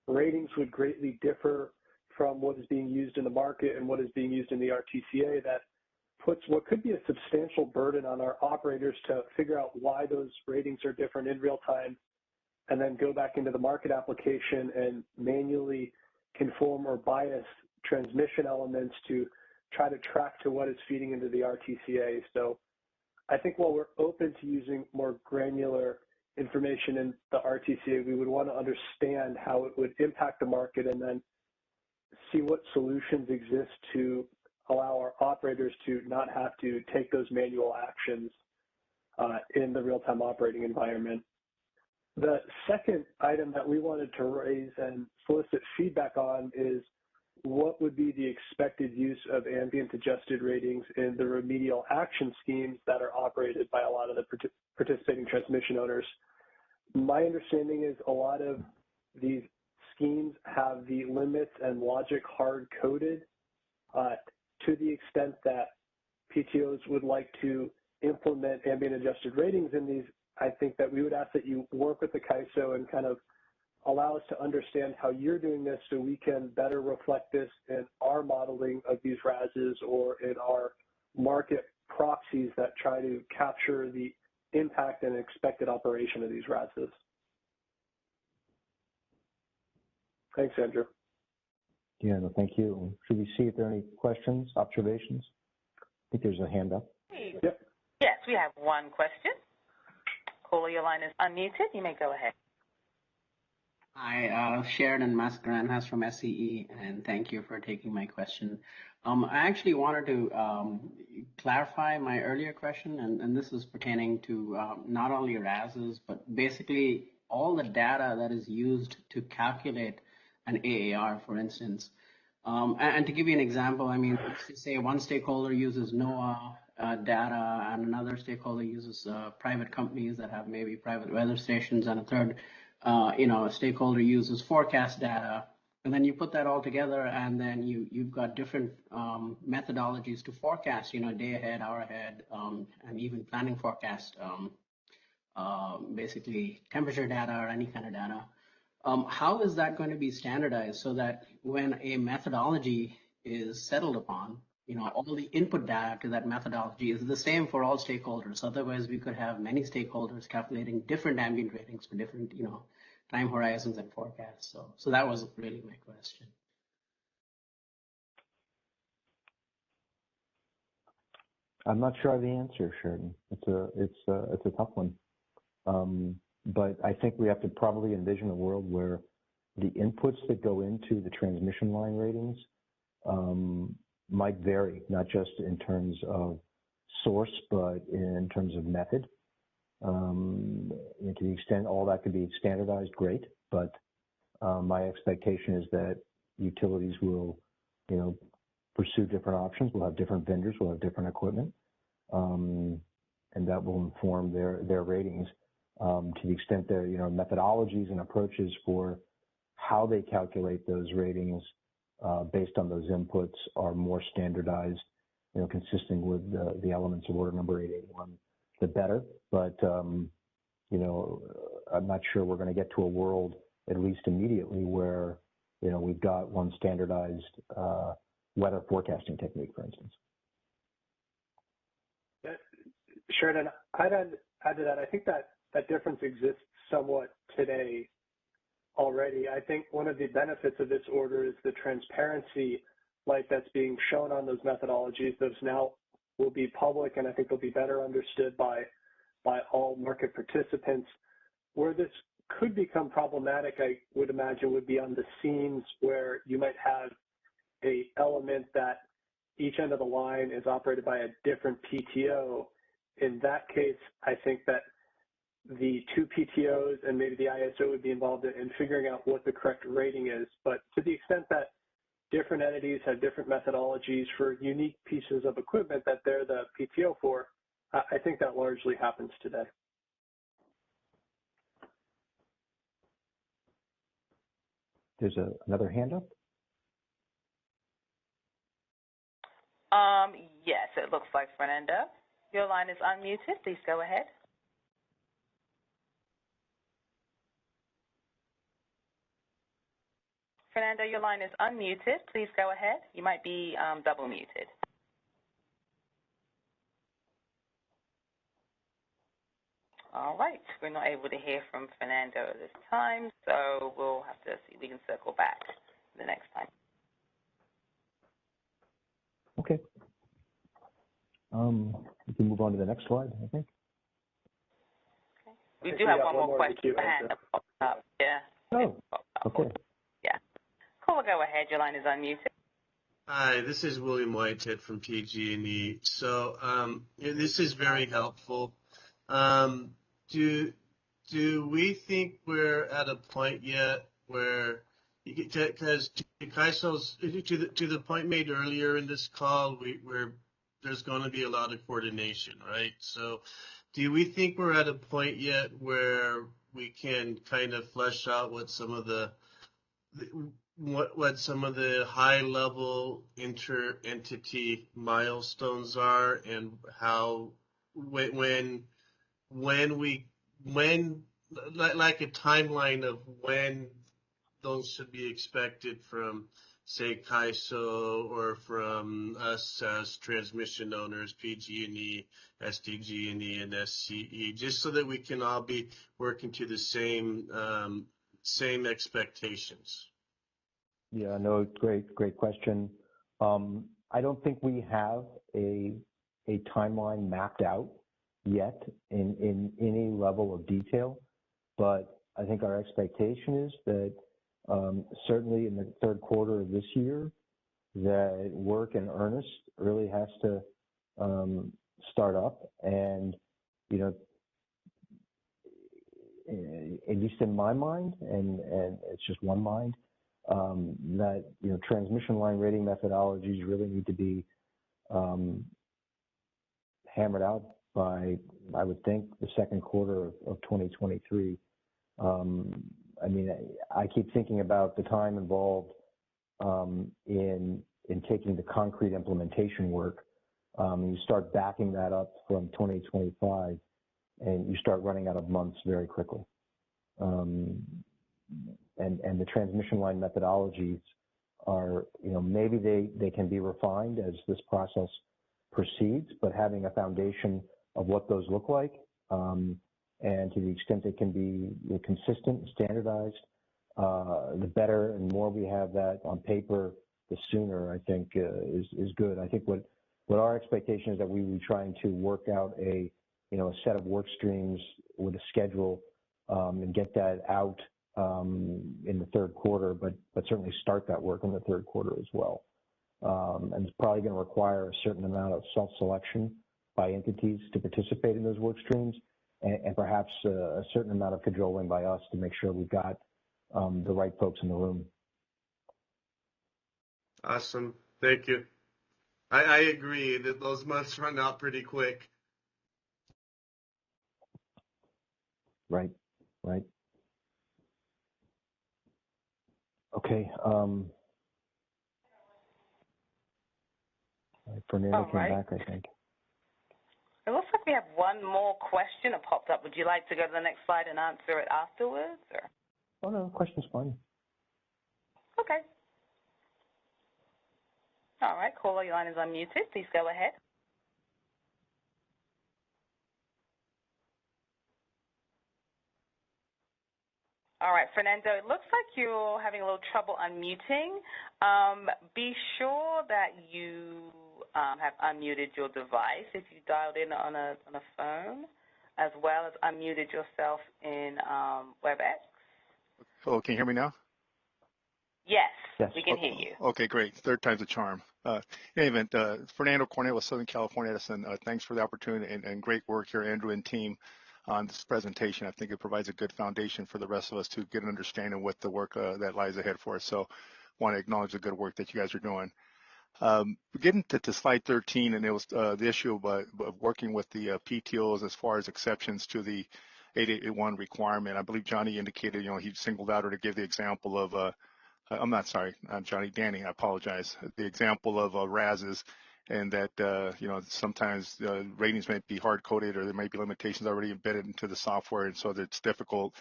ratings would greatly differ from what is being used in the market and what is being used in the RTCA, that puts what could be a substantial burden on our operators to figure out why those ratings are different in real time, and then go back into the market application and manually conform or bias transmission elements to try to track to what is feeding into the RTCA. So I think while we're open to using more granular information in the RTCA, we would want to understand how it would impact the market and then see what solutions exist to allow our operators to not have to take those manual actions in the real-time operating environment. The second item that we wanted to raise and solicit feedback on is what would be the expected use of ambient adjusted ratings in the remedial action schemes that are operated by a lot of the participating transmission owners. My understanding is a lot of these schemes have the limits and logic hard-coded to the extent that PTOs would like to implement ambient adjusted ratings in these. I think that we would ask that you work with the CAISO and kind of allow us to understand how you're doing this so we can better reflect this in our modeling of these RASs or in our market proxies that try to capture the impact and expected operation of these RASs. Thanks, Andrew. Yeah, no, thank you. Should we see if there are any questions, observations? I think there's a hand up. Yep. Yes, we have one question. Caller, your line is unmuted. You may go ahead. Hi, Sheridan Mascarenhas from SCE, and thank you for taking my question. I actually wanted to clarify my earlier question, and this is pertaining to not only RASs, but basically all the data that is used to calculate an AAR, for instance. And to give you an example, I mean, say one stakeholder uses NOAA data, and another stakeholder uses private companies that have maybe private weather stations, and a third a stakeholder uses forecast data, and then you put that all together, and then you've got different methodologies to forecast, day ahead, hour ahead, and even planning forecast, basically temperature data or any kind of data. How is that going to be standardized so that when a methodology is settled upon, all the input data to that methodology is the same for all stakeholders? Otherwise, we could have many stakeholders calculating different ambient ratings for different, time horizons and forecasts. So that was really my question. I'm not sure of the answer, Sheridan. It's a tough one. But I think we have to probably envision a world where the inputs that go into the transmission line ratings might vary, not just in terms of source, but in terms of method. to the extent all that could be standardized, great. But my expectation is that utilities will, pursue different options. We'll have different vendors. We'll have different equipment, and that will inform their ratings. To the extent there, methodologies and approaches for how they calculate those ratings based on those inputs are more standardized, consistent with the elements of Order Number 881, the better. But I'm not sure we're going to get to a world, at least immediately, where we've got one standardized weather forecasting technique, for instance. Sheridan, I'd add to that. I think that difference exists somewhat today already. I think one of the benefits of this order is the transparency like that's being shown on those methodologies. Those now will be public, and I think they'll be better understood by all market participants. Where this could become problematic, I would imagine, would be on the seams where you might have a element that each end of the line is operated by a different PTO. In that case, I think that the two PTOs and maybe the ISO would be involved in figuring out what the correct rating is. But to the extent that different entities have different methodologies for unique pieces of equipment that they're the PTO for, I think that largely happens today. There's another hand up. Yes, it looks like Fernando. Your line is unmuted. Please go ahead. Fernando, your line is unmuted. Please go ahead. You might be double muted. All right. We're not able to hear from Fernando at this time, so we'll have to see if we can circle back the next time. Okay. We can move on to the next slide, I think. Okay. We do have one more question. Yeah. Oh, okay. Yeah. Cool, go ahead. Your line is unmuted. Hi, this is William Whitehead from PG&E. So this is very helpful. Do we think we're at a point yet where, because to the point made earlier in this call, there's going to be a lot of coordination, right? So do we think we're at a point yet where we can kind of flesh out what some of the high level inter-entity milestones are, and how when like a timeline of when those should be expected from, say, CAISO or from us as transmission owners, PG&E, SDG&E, and SCE, just so that we can all be working to the same expectations? Yeah, no, great question. I don't think we have a timeline mapped out yet in any level of detail, but I think our expectation is that certainly in the third quarter of this year, that work in earnest really has to start up. And, at least in my mind, and it's just one mind, that, transmission line rating methodologies really need to be hammered out by, I would think, the second quarter of 2023. I keep thinking about the time involved in taking the concrete implementation work. You start backing that up from 2025, and you start running out of months very quickly. And the transmission line methodologies are, maybe they can be refined as this process proceeds, but having a foundation of what those look like, and to the extent they can be consistent and standardized, the better and more we have that on paper, the sooner, I think, is good. I think what our expectation is that we will be trying to work out a set of work streams with a schedule, and get that out in the third quarter, but certainly start that work in the third quarter as well. And it's probably going to require a certain amount of self-selection by entities to participate in those work streams. and perhaps a certain amount of cajoling by us to make sure we've got the right folks in the room. Awesome. Thank you. I agree that those months run out pretty quick. Right. Okay. Fernando came back, I think. It looks like we have one more question that popped up. Would you like to go to the next slide and answer it afterwards? Or? Oh, no, question's fine. Okay. All right, caller, your line is unmuted. Please go ahead. All right, Fernando, it looks like you're having a little trouble unmuting. Be sure that you have unmuted your device if you dialed in on a phone, as well as unmuted yourself in WebEx. Oh, can you hear me now? Yes, we can hear you. Okay, great. Third time's a charm. In any event, Fernando Cornell, Southern California Edison, thanks for the opportunity and great work here, Andrew and team, on this presentation. I think it provides a good foundation for the rest of us to get an understanding of what the work that lies ahead for us. So want to acknowledge the good work that you guys are doing. Getting to slide 13, and it was the issue of working with the PTOs as far as exceptions to the 8881 requirement. I believe Johnny indicated, he singled out or to give the example of I'm not sorry, not Johnny, Danny, I apologize. The example of RASs, and that, sometimes ratings may be hard-coded or there may be limitations already embedded into the software, and so that it's difficult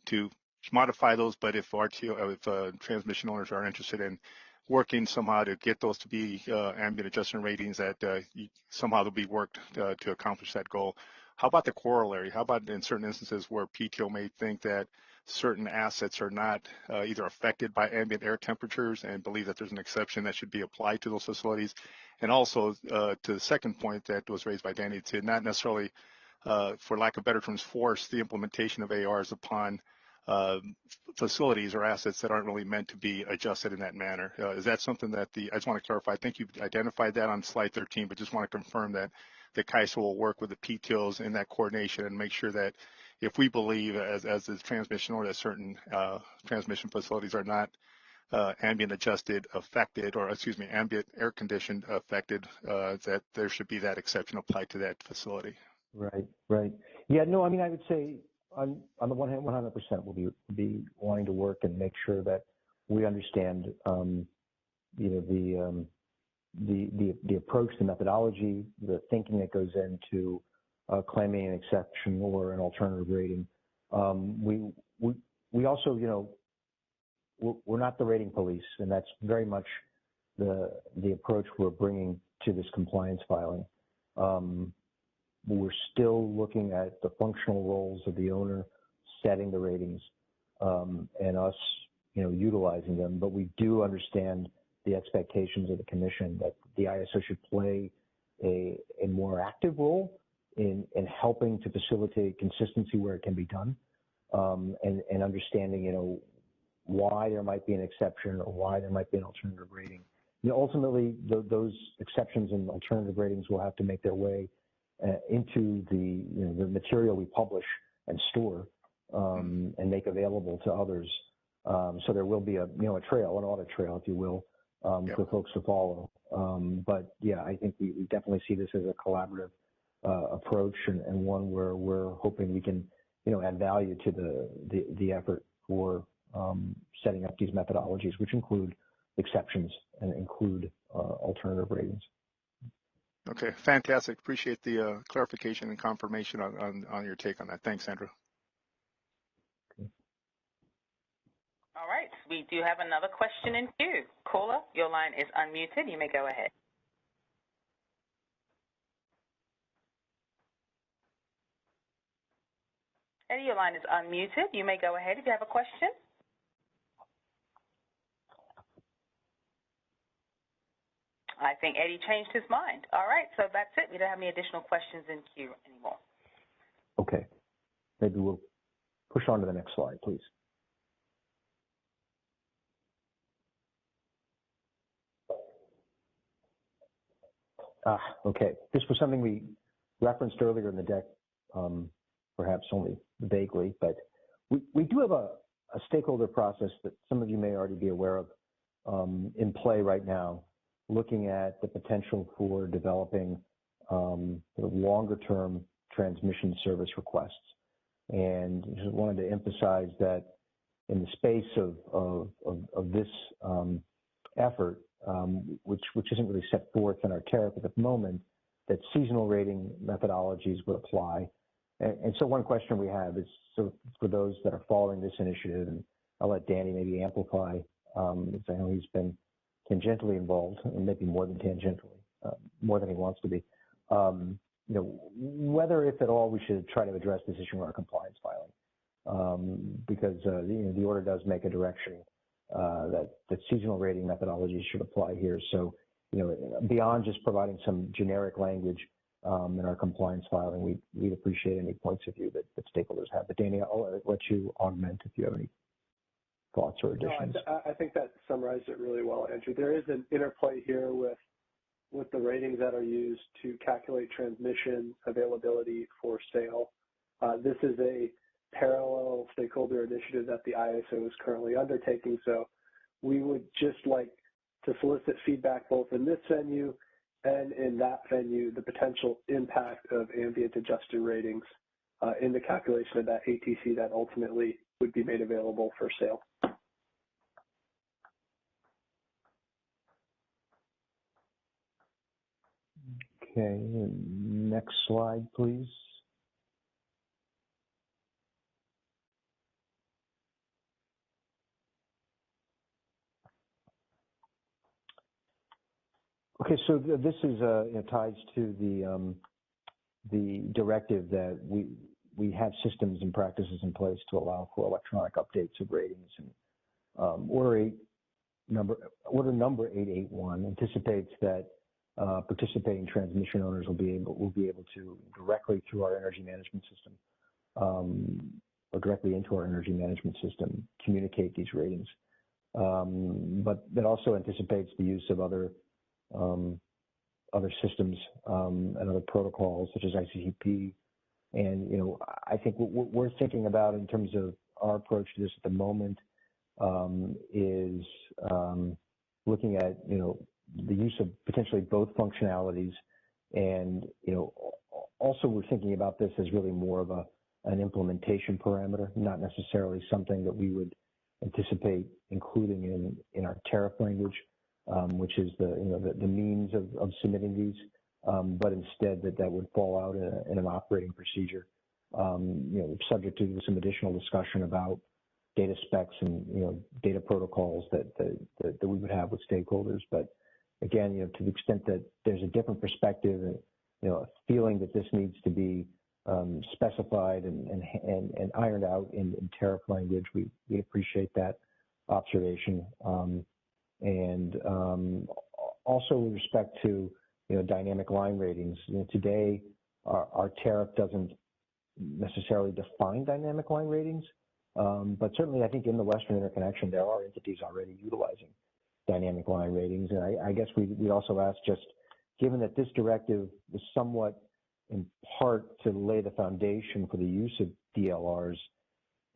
to modify those. But if transmission owners are interested in working somehow to get those to be ambient adjustment ratings, that somehow they'll be worked to accomplish that goal. How about the corollary? How about in certain instances where PTO may think that certain assets are not either affected by ambient air temperatures and believe that there's an exception that should be applied to those facilities? And also to the second point that was raised by Danny, to not necessarily, for lack of better terms, force the implementation of ARs upon facilities or assets that aren't really meant to be adjusted in that manner. Is that something that I just want to clarify, I think you've identified that on slide 13, but just want to confirm that the CAISO will work with the PTOs in that coordination and make sure that if we believe as the transmission or that certain transmission facilities are not ambient adjusted affected, or excuse me, ambient air conditioned affected, that there should be that exception applied to that facility. Right. Yeah, no, I mean, I would say on the one hand, 100% we'll be wanting to work and make sure that we understand, the approach, the methodology, the thinking that goes into claiming an exception or an alternative rating. We also, we're not the rating police, and that's very much the approach we're bringing to this compliance filing. We're still looking at the functional roles of the owner setting the ratings, and us, utilizing them. But we do understand the expectations of the commission that the ISO should play a more active role in helping to facilitate consistency where it can be done, and understanding, why there might be an exception or why there might be an alternative rating. Ultimately, those exceptions and alternative ratings will have to make their way into the material we publish and store, and make available to others. So there will be a trail, an audit trail, if you will, for folks to follow. But yeah, I think we definitely see this as a collaborative approach, and one where we're hoping we can, add value to the effort for setting up these methodologies, which include exceptions and include alternative ratings. Okay, fantastic. Appreciate the clarification and confirmation on your take on that. Thanks, Andrew. Okay. All right, we do have another question in queue. Caller, your line is unmuted. You may go ahead. Eddie, your line is unmuted. You may go ahead if you have a question. I think Eddie changed his mind. All right, so that's it. We don't have any additional questions in queue anymore. Okay. Maybe we'll push on to the next slide, please. Okay. This was something we referenced earlier in the deck, perhaps only vaguely, but we do have a stakeholder process that some of you may already be aware of in play right now, looking at the potential for developing longer-term transmission service requests. And just wanted to emphasize that in the space of this effort, which isn't really set forth in our tariff at the moment, that seasonal rating methodologies would apply. And so one question we have is, so for those that are following this initiative, and I'll let Danny maybe amplify, because I know he's been tangentially involved, and maybe more than tangentially, more than he wants to be. Whether, if at all, we should try to address this issue in our compliance filing, because the order does make a direction that seasonal rating methodologies should apply here. So, beyond just providing some generic language in our compliance filing, we'd appreciate any points of view that stakeholders have. But Danny, I'll let you augment if you have any thoughts or additions. No, I think that summarized it really well, Andrew. There is an interplay here with the ratings that are used to calculate transmission availability for sale. This is a parallel stakeholder initiative that the ISO is currently undertaking. So we would just like to solicit feedback both in this venue and in that venue, the potential impact of ambient adjusted ratings in the calculation of that ATC that ultimately would be made available for sale. Okay, next slide, please. Okay, so this is ties to the directive that we have systems and practices in place to allow for electronic updates of ratings. And order number 881 anticipates that participating transmission owners will be able to directly through our energy management system or directly into our energy management system communicate these ratings. But that also anticipates the use of other systems and other protocols such as ICCP. And I think what we're thinking about in terms of our approach to this at the moment is looking at the use of potentially both functionalities, and also we're thinking about this as really more of an implementation parameter, not necessarily something that we would anticipate including in our tariff language, which is the means of submitting these, but instead that would fall out in an operating procedure, subject to some additional discussion about data specs and data protocols that we would have with stakeholders. But again, to the extent that there's a different perspective and a feeling that this needs to be specified and ironed out in tariff language, we appreciate that observation. And also with respect to dynamic line ratings, today our tariff doesn't necessarily define dynamic line ratings, but certainly I think in the Western Interconnection there are entities already utilizing dynamic line ratings. And I guess we also ask, just given that this directive was somewhat in part to lay the foundation for the use of DLRs,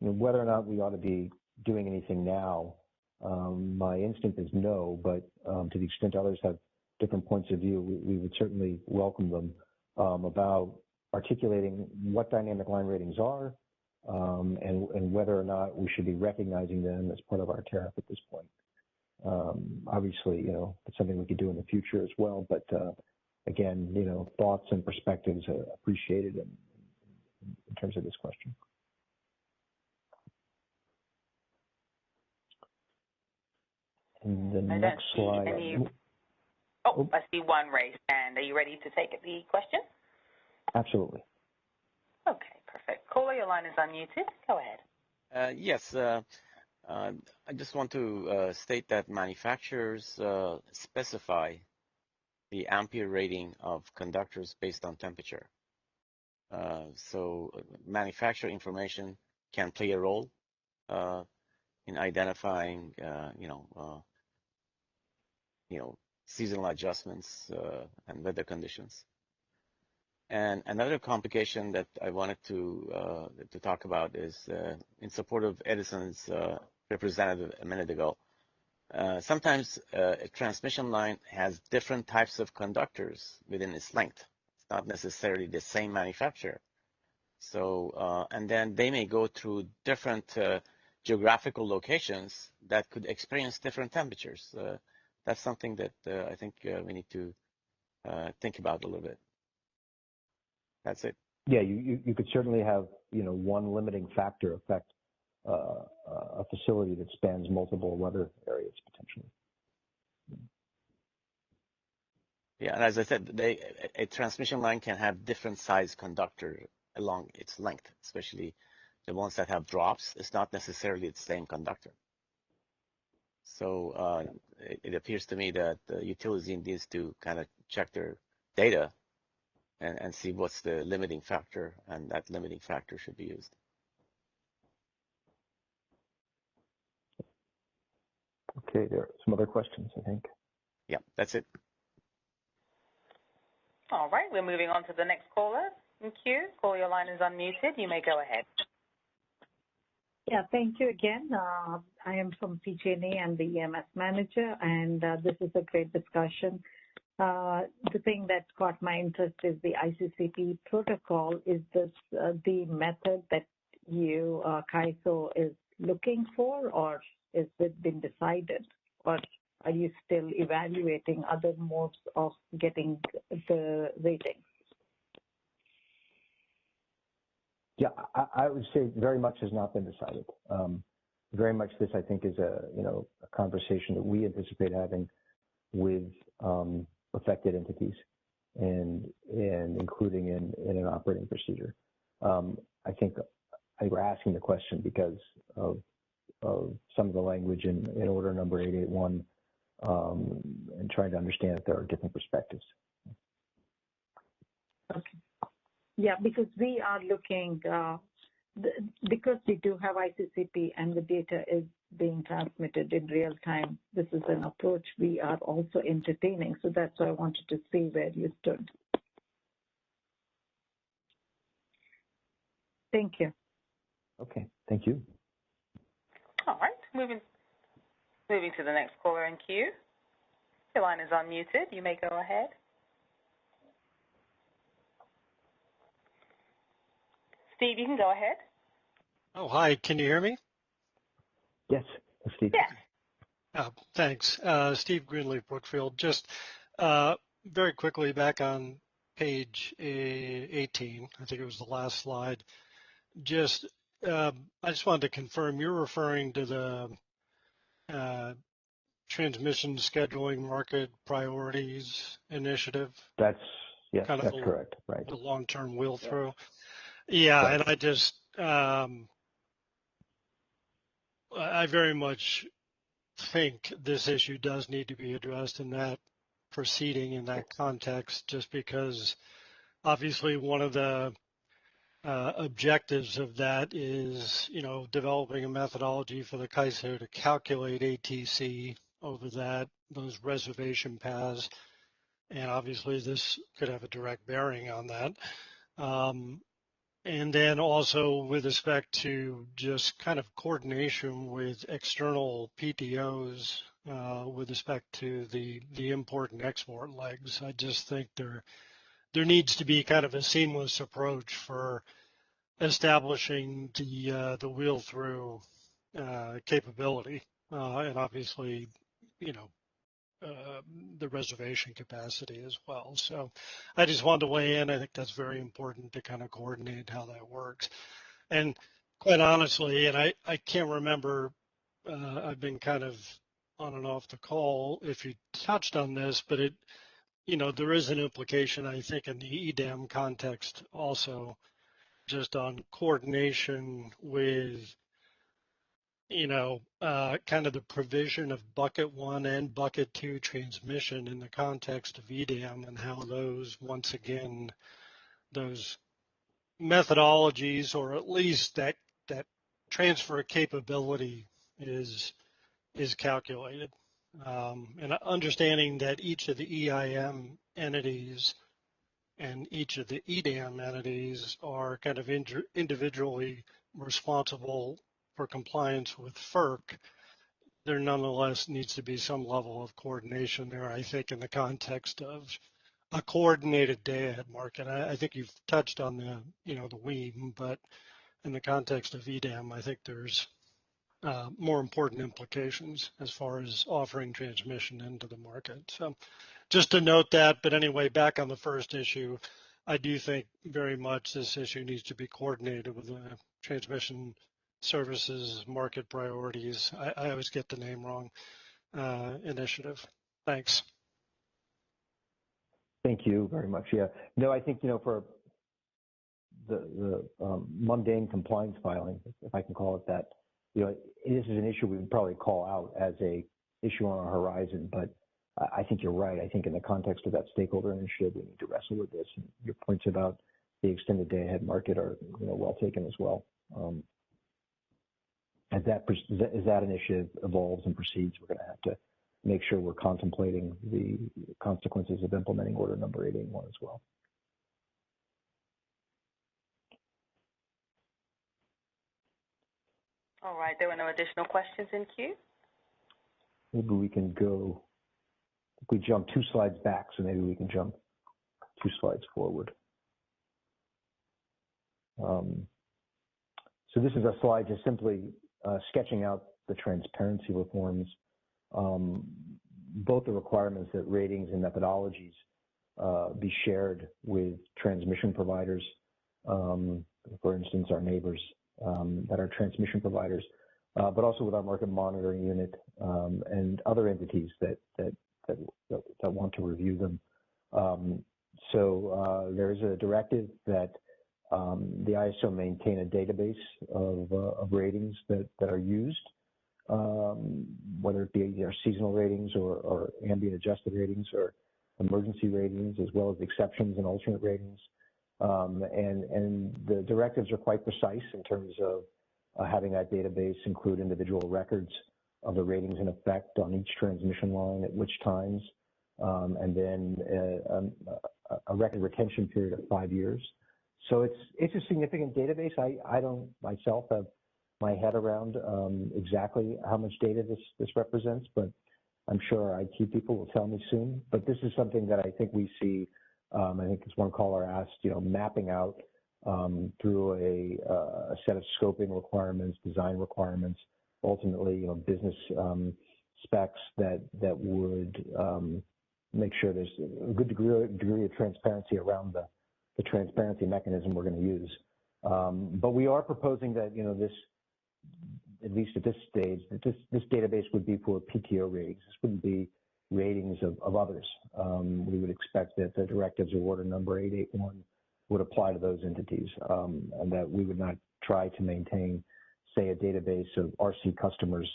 whether or not we ought to be doing anything now. My instinct is no, but to the extent others have different points of view, we would certainly welcome them about articulating what dynamic line ratings are and whether or not we should be recognizing them as part of our tariff at this point. Obviously, it's something we could do in the future as well, but again, thoughts and perspectives are appreciated in terms of this question. And the next slide. I see one raised hand. Are you ready to take the question? Absolutely. Okay, perfect. Caller, your line is unmuted. Go ahead. Yes. I just want to state that manufacturers specify the Ampere rating of conductors based on temperature. So manufacturer information can play a role in identifying, seasonal adjustments and weather conditions. And another complication that I wanted to talk about is in support of Edison's representative a minute ago. Sometimes a transmission line has different types of conductors within its length. It's not necessarily the same manufacturer. So, and then they may go through different geographical locations that could experience different temperatures. That's something that I think we need to think about a little bit. That's it. Yeah, you could certainly have, one limiting factor affect a facility that spans multiple weather areas potentially. Yeah, and as I said, a transmission line can have different size conductor along its length, especially the ones that have drops. It's not necessarily the same conductor. So it appears to me that the utility needs to kind of check their data and see what's the limiting factor, and that limiting factor should be used. Okay, there are some other questions, I think. Yeah, that's it. All right, we're moving on to the next caller in queue. Caller, your line is unmuted. You may go ahead. Yeah, thank you again. I am from PG&E and the EMS manager, and this is a great discussion. The thing that caught my interest is the ICCP protocol. Is this the method that you, CAISO, is looking for, or is it been decided? Or are you still evaluating other modes of getting the rating? Yeah, I would say very much has not been decided. Very much this, I think, is a conversation that we anticipate having with affected entities and including in an operating procedure. I think we're asking the question because of some of the language in order number 881 and trying to understand that there are different perspectives. Okay. Yeah, because we are looking, because we do have ICCP and the data is being transmitted in real time, this is an approach we are also entertaining. So that's why I wanted to see where you stood. Thank you. Okay, thank you. All right, moving to the next caller in queue. Your line is unmuted. You may go ahead. Steve, you can go ahead. Oh, hi. Can you hear me? Yes, Steve. Yes. Thanks. Steve Greenleaf, Brookfield. Just very quickly back on page 18, I think it was the last slide. I just wanted to confirm you're referring to the transmission scheduling market priorities initiative. That's correct. Right. The long-term wheel through. Yeah, right. And I just I very much think this issue does need to be addressed in that proceeding, in that context, just because obviously one of the objectives of that is, developing a methodology for the CAISO to calculate ATC over those reservation paths. And obviously this could have a direct bearing on that. And then also with respect to just kind of coordination with external PTOs with respect to the import and export legs. I just think there needs to be kind of a seamless approach for establishing the wheel through capability and obviously, the reservation capacity as well. So I just wanted to weigh in. I think that's very important to kind of coordinate how that works. And quite honestly, and I can't remember, I've been kind of on and off the call if you touched on this, but there is an implication, I think, in the EDAM context also, just on coordination with kind of the provision of bucket 1 and bucket 2 transmission in the context of EDAM and how those, once again, those methodologies, or at least that transfer capability is calculated. And understanding that each of the EIM entities and each of the EDAM entities are kind of individually responsible for compliance with FERC, there nonetheless needs to be some level of coordination there, I think, in the context of a coordinated day-ahead market. I think you've touched on the, the WEAM, but in the context of EDAM, I think there's more important implications as far as offering transmission into the market. So just to note that, but anyway, back on the first issue, I do think very much this issue needs to be coordinated with the transmission services market priorities. I always get the name wrong, initiative. Thanks. Thank you very much. Yeah. No, I think, for the mundane compliance filing, if I can call it that, this is an issue we would probably call out as a issue on our horizon, but I think you're right. I think in the context of that stakeholder initiative, we need to wrestle with this. And your points about the extended day-ahead market are, well taken as well. As that initiative evolves and proceeds, we're going to have to make sure we're contemplating the consequences of implementing order number 881 as well. All right, there were no additional questions in queue. Maybe we can go, if we jump 2 slides back, so maybe we can jump 2 slides forward. So this is a slide just simply sketching out the transparency reforms, both the requirements that ratings and methodologies be shared with transmission providers, for instance, our neighbors that are transmission providers, but also with our market monitoring unit and other entities that want to review them. So there is a directive that the ISO maintain a database of ratings that are used, whether it be our seasonal ratings or ambient adjusted ratings or emergency ratings, as well as exceptions and alternate ratings. And the directives are quite precise in terms of having that database include individual records of the ratings in effect on each transmission line at which times, and then a record retention period of 5 years. So it's a significant database. I don't myself have my head around exactly how much data this represents, but I'm sure our IT people will tell me soon. But this is something that I think we see. I think as one caller asked, mapping out through a set of scoping requirements, design requirements, ultimately, business specs that would make sure there's a good degree of transparency around the transparency mechanism we're going to use. But we are proposing that, this, at least at this stage, that this database would be for PTO ratings. This wouldn't be ratings of others. We would expect that the directives of order number 881 would apply to those entities, and that we would not try to maintain, say, a database of RC customers'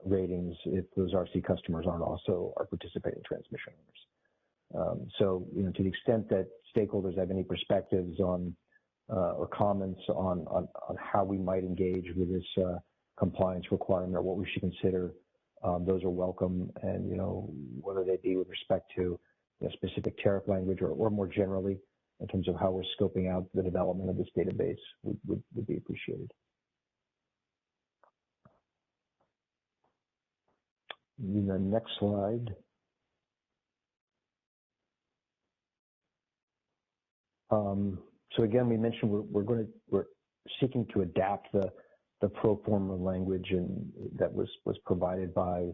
ratings if those RC customers aren't also our participating transmission owners. So, to the extent that stakeholders have any perspectives on or comments on how we might engage with this compliance requirement or what we should consider, those are welcome. And, whether they be with respect to specific tariff language or more generally in terms of how we're scoping out the development of this database would be appreciated. In the next slide. So again, we mentioned we're seeking to adapt the pro forma language that was provided by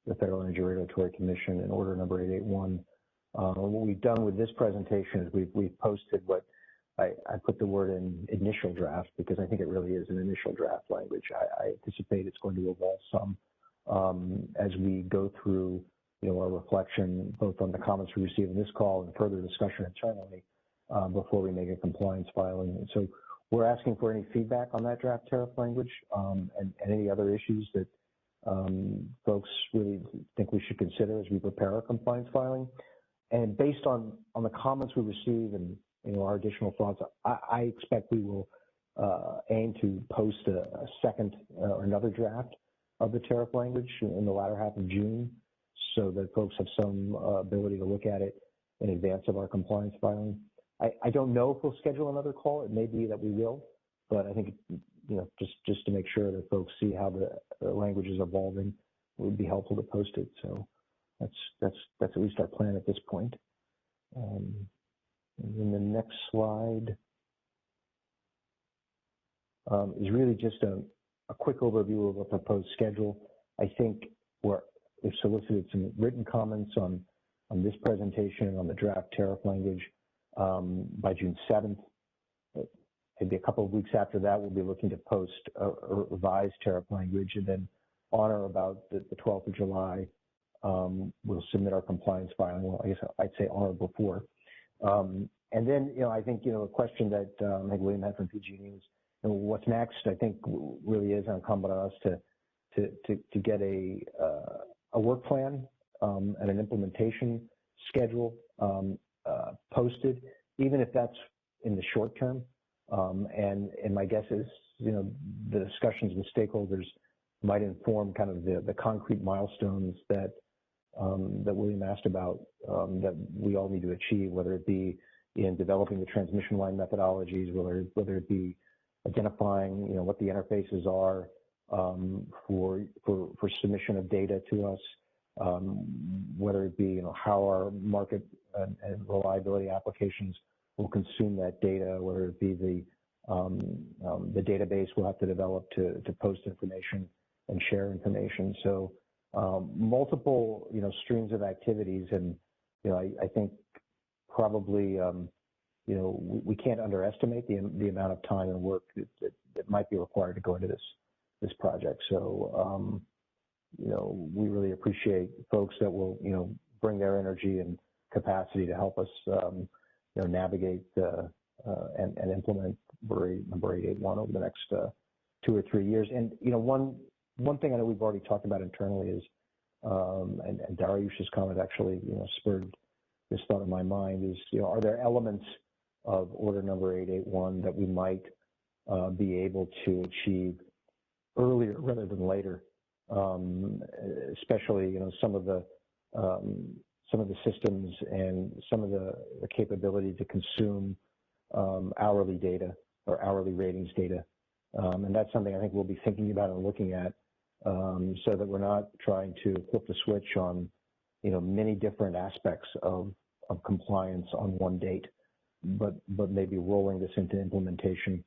the Federal Energy Regulatory Commission in order number 881. What we've done with this presentation is we've posted what I put the word in initial draft, because I think it really is an initial draft language. I anticipate it's going to evolve some as we go through our reflection both on the comments we received in this call and further discussion internally before we make a compliance filing. And so we're asking for any feedback on that draft tariff language and any other issues that folks really think we should consider as we prepare our compliance filing. And based on the comments we receive and our additional thoughts, I expect we will aim to post a second or another draft of the tariff language in the latter half of June, so that folks have some ability to look at it in advance of our compliance filing. I don't know if we'll schedule another call. It may be that we will, but I think, just to make sure that folks see how the language is evolving, it would be helpful to post it. So that's at least our plan at this point. And then the next slide is really just a quick overview of a proposed schedule. I think we've solicited some written comments on this presentation, on the draft tariff language by June 7th. Maybe a couple of weeks after that, we'll be looking to post a revised tariff language, and then on or about the 12th of July, we'll submit our compliance filing. Well, I guess I'd say on or before. And then, I think, a question that I think William had from PG&E was, what's next? I think really is incumbent on us to get a work plan and an implementation schedule posted, even if that's in the short term. And my guess is, the discussions with stakeholders might inform kind of the concrete milestones that William asked about, that we all need to achieve, whether it be in developing the transmission line methodologies, whether it be identifying, what the interfaces are for submission of data to us, whether it be, how our market and reliability applications will consume that data, whether it be the database we'll have to develop to post information and share information. So multiple, streams of activities, and I think probably we can't underestimate the amount of time and work that might be required to go into this project. So we really appreciate folks that will bring their energy and capacity to help us navigate and implement number 881 over the next 2 or 3 years. And one thing I know we've already talked about internally is, and Dariush's comment actually spurred this thought in my mind, is are there elements of order number 881 that we might be able to achieve earlier rather than later, especially some of the systems and some of the capability to consume hourly data or hourly ratings data. And that's something I think we'll be thinking about and looking at, so that we're not trying to flip the switch on, many different aspects of compliance on one date, but maybe rolling this into implementation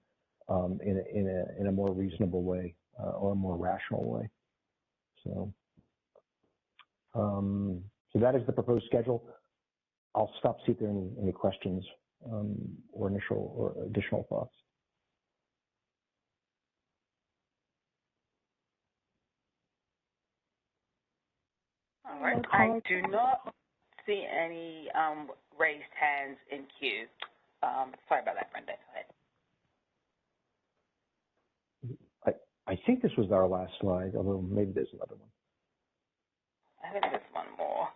in a more reasonable way or a more rational way. So that is the proposed schedule. I'll stop, see if there are any questions or initial or additional thoughts. All right. I do not see any raised hands in queue. Sorry about that, Brenda. Go ahead. I think this was our last slide, although maybe there's another one. I think there's one more.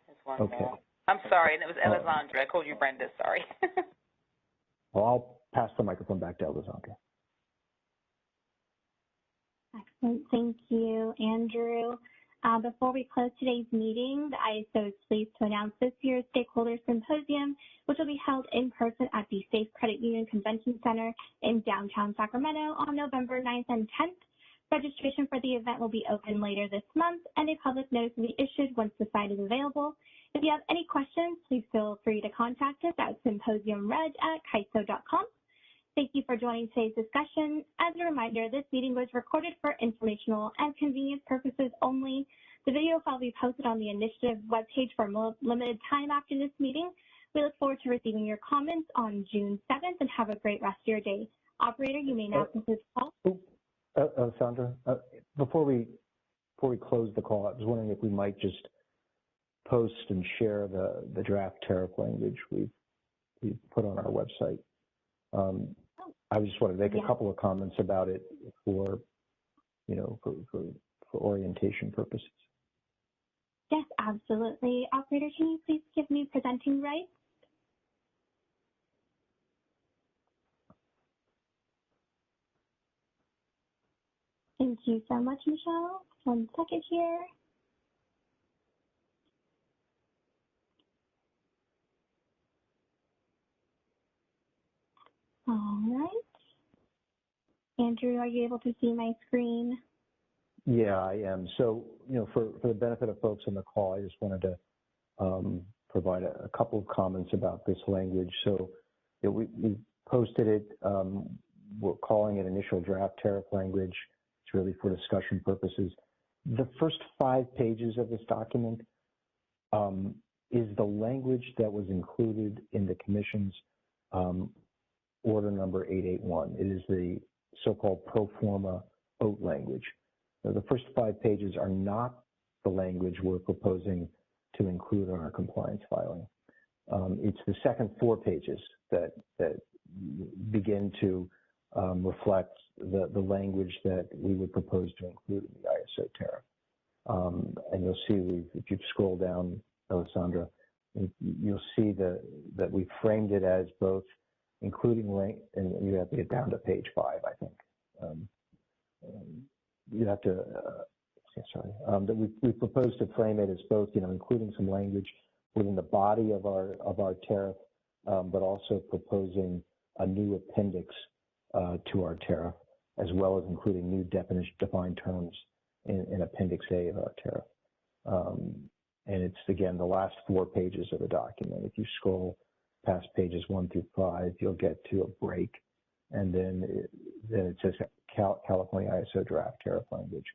There's one Okay. more. I'm sorry, and it was Alessandra. I called you Brenda. Sorry. Well, I'll pass the microphone back to Alessandra. Excellent. Thank you, Andrew. Before we close today's meeting, the ISO is pleased to announce this year's Stakeholder Symposium, which will be held in person at the Safe Credit Union Convention Center in downtown Sacramento on November 9th and 10th. Registration for the event will be open later this month, and a public notice will be issued once the site is available. If you have any questions, please feel free to contact us at symposiumreg@kaiso.com. Thank you for joining today's discussion. As a reminder, this meeting was recorded for informational and convenience purposes only. The video file will be posted on the initiative webpage for a limited time after this meeting. We look forward to receiving your comments on June 7th, and have a great rest of your day. Operator, you may now conclude the call. Alessandra, before we close the call, I was wondering if we might just post and share the draft tariff language we've put on our website. I just want to make a couple of comments about it for orientation purposes. Yes, absolutely. Operator, can you please give me presenting rights? Thank you so much, Michelle. 1 second here. Andrew, are you able to see my screen? Yeah, I am. So, for the benefit of folks on the call, I just wanted to provide a couple of comments about this language. So, we posted it. We're calling it initial draft tariff language. It's really for discussion purposes. The first 5 pages of this document is the language that was included in the Commission's order number 881. It is the so-called pro forma OAT language. Now, the first 5 pages are not the language we're proposing to include on our compliance filing. It's the second 4 pages that begin to reflect the language that we would propose to include in the ISO tariff. And you'll see, if you scroll down, Alessandra, you'll see that we framed it as both including and you have to get down to page 5, I think. You have to, that we propose to frame it as both, including some language within the body of our tariff, but also proposing a new appendix to our tariff, as well as including new defined terms in Appendix A of our tariff. And it's, again, the last 4 pages of the document. If you scroll past pages 1 through 5, you'll get to a break, and then it says California ISO draft tariff language,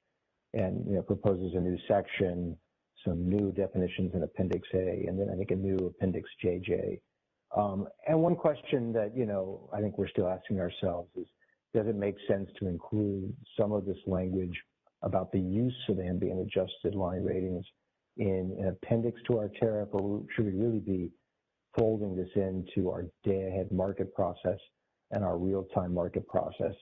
and proposes a new section, some new definitions in Appendix A, and then I think a new Appendix JJ. And one question that I think we're still asking ourselves is, does it make sense to include some of this language about the use of ambient adjusted line ratings in an appendix to our tariff, or should we really be folding this into our day-ahead market process and our real-time market process,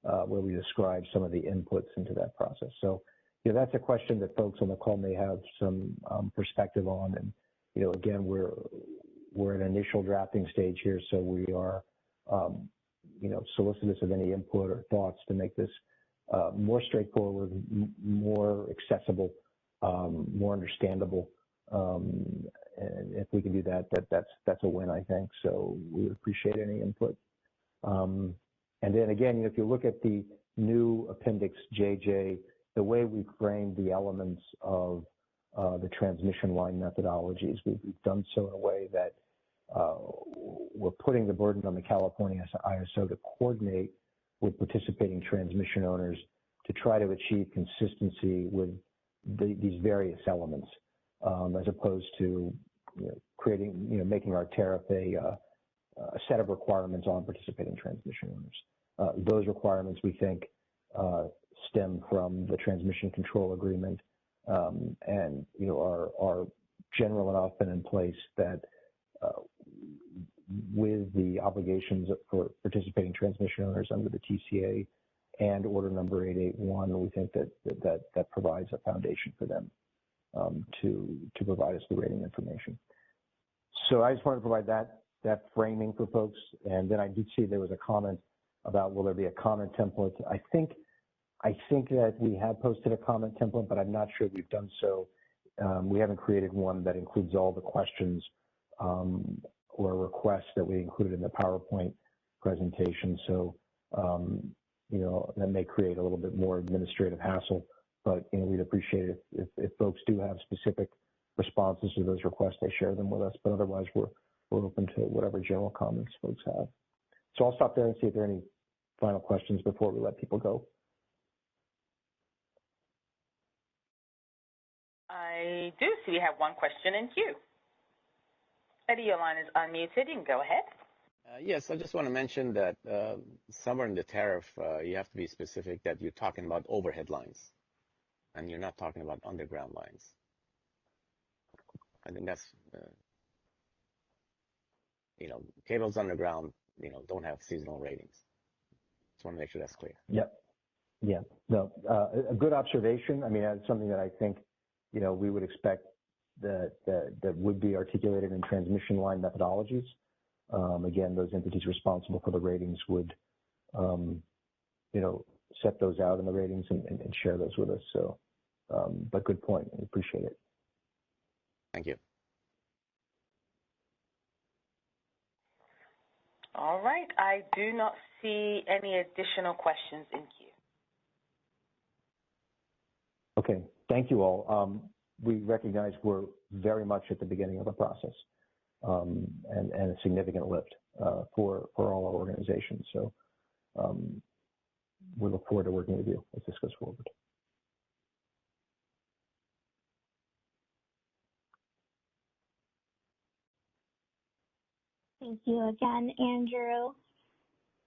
where we describe some of the inputs into that process? So, that's a question that folks on the call may have some perspective on. And, again, we're at an initial drafting stage here, so we are, solicitous of any input or thoughts to make this more straightforward, more accessible, more understandable. And if we can do that, that's a win, I think. So we would appreciate any input. And then again, if you look at the new Appendix JJ, the way we framed the elements of the transmission line methodologies, we've done so in a way that we're putting the burden on the California ISO to coordinate with participating transmission owners to try to achieve consistency with these various elements, as opposed to making our tariff a set of requirements on participating transmission owners. Those requirements, we think, stem from the transmission control agreement, and are general enough and in place that with the obligations for participating transmission owners under the TCA and order number 881, we think that provides a foundation for them to provide us the rating information. So I just wanted to provide that framing for folks. And then I did see there was a comment about, will there be a comment template? I think that we have posted a comment template, but I'm not sure we've done so. We haven't created one that includes all the questions or requests that we included in the PowerPoint presentation. So, that may create a little bit more administrative hassle, but, we'd appreciate it if folks do have specific responses to those requests, they share them with us. But otherwise, we're open to whatever general comments folks have. So I'll stop there and see if there are any final questions before we let people go. I do see we have one question in queue. Eddie, your line is unmuted. You can go ahead. Yes, I just want to mention that somewhere in the tariff, you have to be specific that you're talking about overhead lines, and you're not talking about underground lines. I think that's, cables underground, don't have seasonal ratings. Just want to make sure that's clear. Yep. Yeah. No, a good observation. I mean, that's something that I think, we would expect that would be articulated in transmission line methodologies. Again, those entities responsible for the ratings would, set those out in the ratings and share those with us. So, but good point. We appreciate it. Thank you. All right. I do not see any additional questions in queue. Okay. Thank you all. We recognize we're very much at the beginning of the process and a significant lift for all our organizations. So we look forward to working with you as this goes forward. Thank you again, Andrew.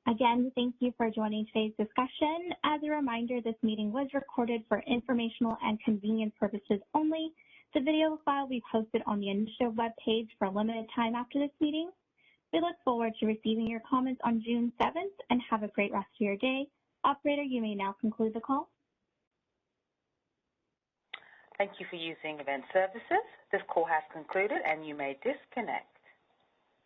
Again, thank you for joining today's discussion. As a reminder, this meeting was recorded for informational and convenience purposes only. The video file will be posted on the initiative webpage for a limited time after this meeting. We look forward to receiving your comments on June 7th and have a great rest of your day. Operator, you may now conclude the call. Thank you for using Event Services. This call has concluded and you may disconnect.